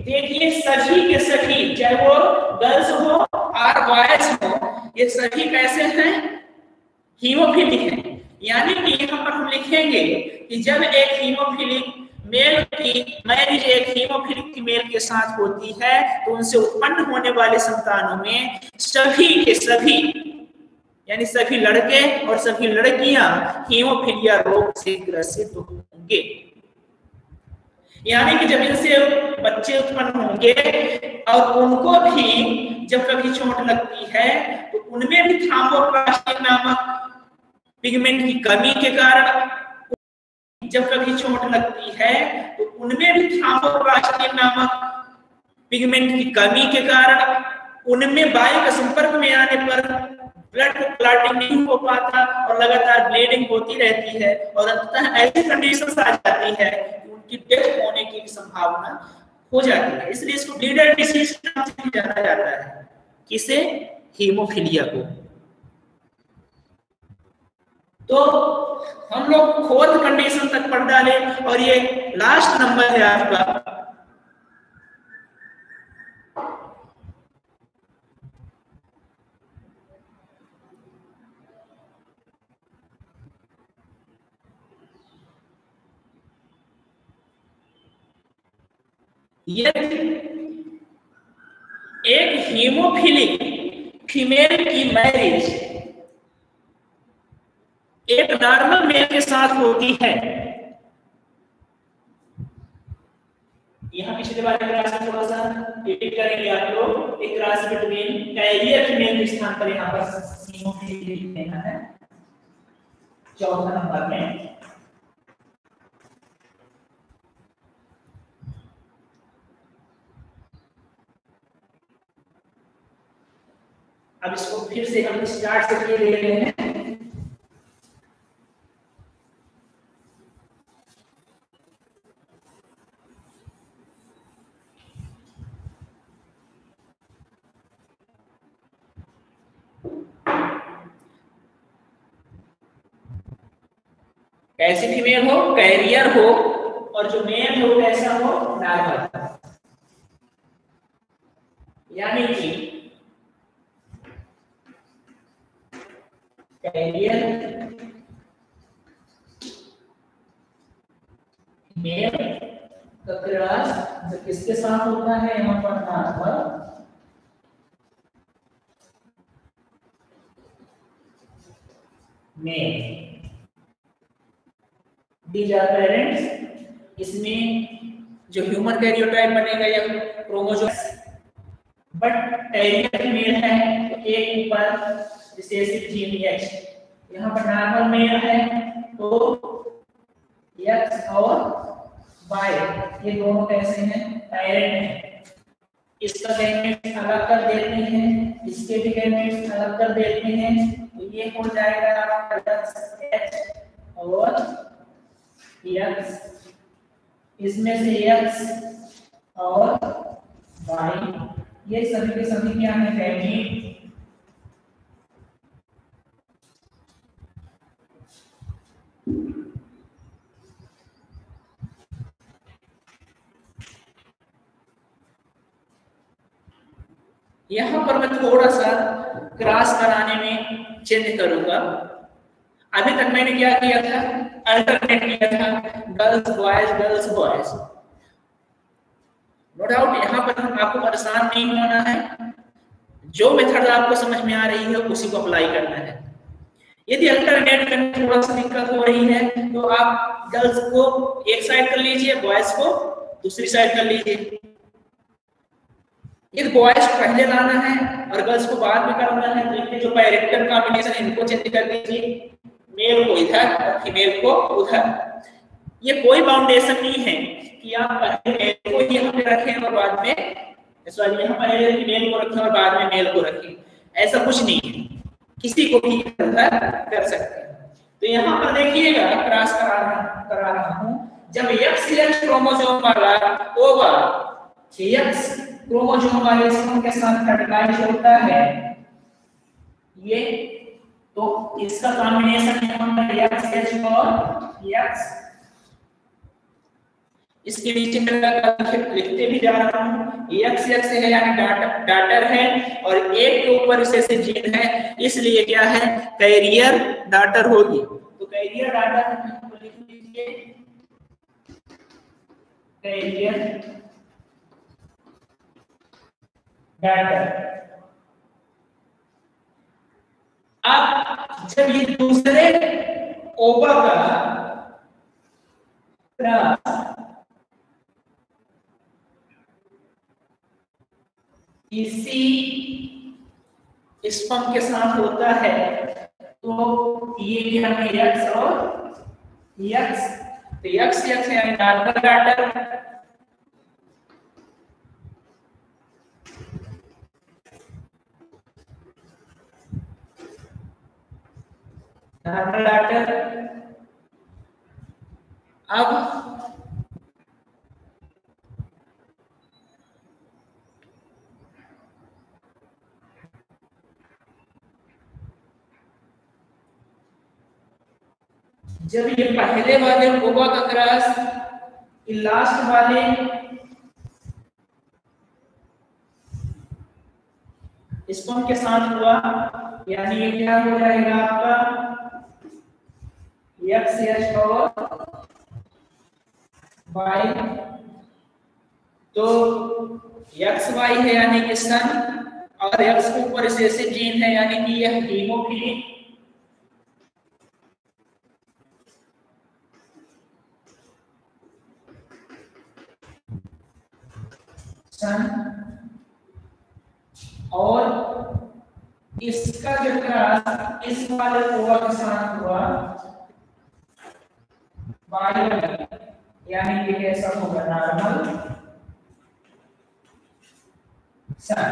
देखिए सभी के सभी, चाहे वो गर्ल्स हो और बॉयज हो, ये सभी कैसे हैं, हीमोफिलिक हैं। यानी कि यहाँ पर हम लिखेंगे कि जब एक हीमोफिलिक मेल की मैरिज एक हीमोफिलिक फीमेल के साथ होती है तो उनसे उत्पन्न होने वाले संतानों में सभी के सभी, यानी सभी लड़के और सभी लड़कियां हीमोफीलिया रोग से ग्रसित होंगे। यानी कि जब इनसे बच्चे उत्पन्न होंगे और उनको भी जब कभी चोट लगती है तो उनमें भी थ्रोम्बोप्लास्टिन नामक पिगमेंट की कमी के कारण, जब कभी चोट लगती है तो उनमें भी थ्रोम्बोप्लास्टिन नामक पिगमेंट की कमी के कारण उनमें वायु के संपर्क में आने पर ब्लड क्लॉटिंग नहीं हो पाता और लगातार ब्लीडिंग होती रहती है और अंततः ऐसी कंडीशंस आ जाती है कि उनकी डेथ होने की संभावना हो जाती है। इसलिए इसको ब्लीडर डिसीज नाम से जाना जाता है, किसे, हीमोफीलिया को। तो हम लोग फोर्थ कंडीशन तक पढ़ डाले और ये लास्ट नंबर है आपका। यदि एक हीमोफिलिक फीमेल की मैरिज एक नॉर्मल मेल के साथ होती है, यहाँ पिछले वाले क्लास में थोड़ा सा एडिट करेंगे आप लोग, एक क्लास बिटवीन कैरियर फीमेल के स्थान पर यहाँ पर हीमोफिलिक लिखना है चौथा नंबर में। अब इसको फिर से हम स्टार्ट से किए ले रहे हैं। कैसी फीमेल हो, कैरियर हो, और जो मेल हो कैसा हो, नॉर्मल। यानी कि कैरियर मेल का क्रॉस जो किसके साथ होता है, यहाँ पर normal male, these are parents. इसमें जो ह्यूमन कैरियोटाइप बनेगा या क्रोमोसोम, बट कैरियर मेल है तो एक ऊपर रिसेसिव जीन एक्स, यहाँ पर नॉर्मल मेल है तो एक्स और वाई ये दोनों कैसे हैं, पेरेंट हैं। इसका गैमेट्स अलग कर देते हैं, इसके भी गैमेट्स अलग कर देते हैं, तो ये हो जाएगा आपका एच और एक्स, इसमें से एक्स और वाई ये सभी के सभी क्या है, गैमेट। यहाँ पर मैं थोड़ा सा क्रॉस कराने में चेंज करूंगा, अभी तक मैंने क्या किया था, अल्टरनेट किया था, गर्ल्स बॉयज। नो डाउट यहाँ पर आपको परेशान नहीं होना है, जो मेथड आपको समझ में आ रही है उसी को अप्लाई करना है। यदि अल्टरनेट करने में थोड़ा सा दिक्कत हो रही है तो आप गर्ल्स को एक साइड कर लीजिए, बॉयज को दूसरी साइड कर लीजिए। यदि बॉयज को पहले लाना है और गर्ल्स को बाद में करना है तो इनके जो पैरेक्टल कॉम्बिनेशन है इनको चेंज कर दीजिए, मेल को इधर और फीमेल को उधर। ये कोई बाउंडेशन नहीं है कि आप पहले मेल को यहाँ पे रखें और बाद में सॉरी यहाँ पहले फीमेल को रखें और बाद में मेल को रखें, ऐसा कुछ नहीं है, किसी को भी कर सकते हैं। तो यहाँ पर देखिएगा क्रॉस करा रहा हूँ, जब XX क्रोमोसोम वाला ओवर X क्रोमोसोम वाले स्पर्म के साथ फर्टिलाइज होता है ये, तो इसका कॉम्बिनेशन यहाँ पर XX और X, इसके नीचे मैं लिखते भी जा रहा हूँ, XX है यानी डाटर है और एक के ऊपर से जीन है, इसलिए क्या है कैरियर डाटर होगी। तो कैरियर डाटर लिख लीजिए, कैरियर डाटर। अब जब ये दूसरे ओवा का इसी स्पर्म के साथ होता है तो ये क्या है X और X, तो X यानी नॉर्मल डाटर, नॉर्मल डाटर। अब जब ये पहले वाले ओवा का क्रॉस लास्ट वाले स्पर्म के साथ हुआ, यानी ये क्या हो जाएगा आपका XH और Y, तो XY है यानी कि सन और X के ऊपर से जीन है यानी कि यह हीमोफिलिक, सन, और इसका जो क्रॉस इस वाले ओवा के साथ हुआ बायो, यानी कि कैसा होगा नॉर्मल सन।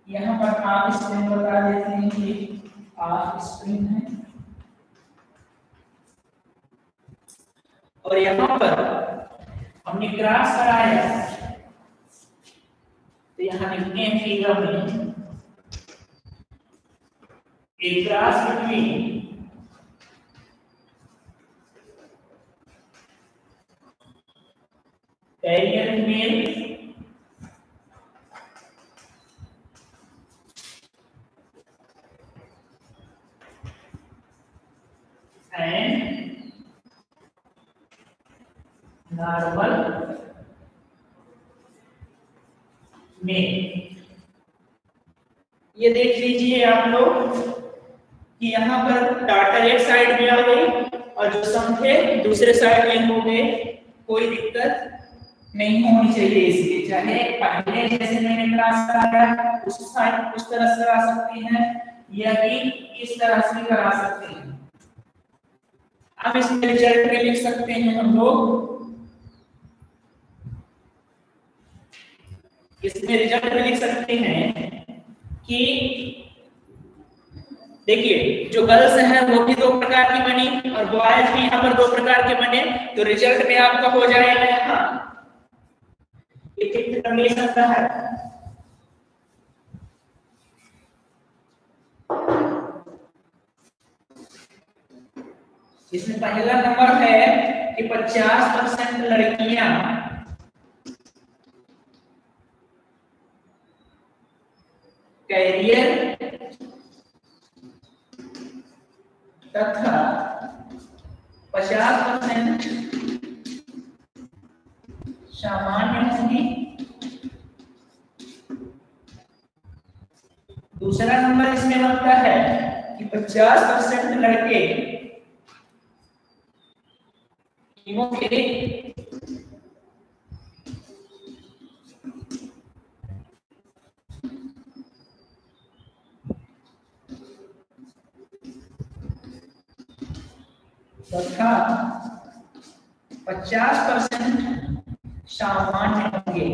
यहाँ पर आप स्प्रिंग बता देते हैं कि आप स्प्रिंग है, और यहाँ पर हमने क्रॉस कराया तो यहाँ लिखते हैं फिगर में एक cross between carrier male and normal male. ये देख लीजिए आप लोग कि यहाँ पर डाटर एक साइड में आ गई और जो सम थे दूसरे साइड में हो गए, कोई दिक्कत नहीं होनी चाहिए इसलिए, चाहे पहले जैसे मैंने क्लास कराया उस साइड उस तरह से करा सकते हैं या कि इस तरह से करा सकते हैं। अब इसमें रिजल्ट में लिख सकते हैं हम लोग, इसमें रिजल्ट में लिख सकते हैं कि देखिए जो गर्ल्स हैं वो भी दो प्रकार की बनी और बॉयज भी यहाँ पर दो प्रकार के बने, तो रिजल्ट में आपका हो जाएगा यहाँ एक कंडीशन का है। इसमें पहला नंबर है कि 50% लड़कियां कैरियर तथा 50% सामान्य होंगी। दूसरा नंबर इसमें बनता है कि 50% लड़के हीमोफिलिक तथा 50% सामान्य होंगे।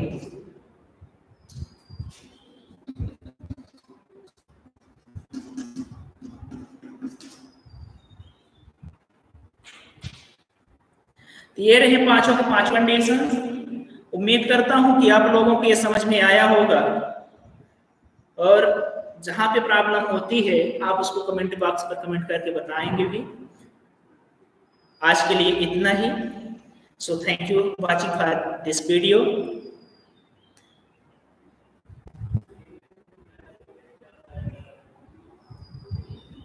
ये रहे पांचों के पांच कंडीशन। उम्मीद करता हूं कि आप लोगों को ये समझ में आया होगा, और जहां पे प्रॉब्लम होती है आप उसको कमेंट बॉक्स पर कमेंट करके बताएंगे भी। आज के लिए इतना ही। So thank you watching for this video.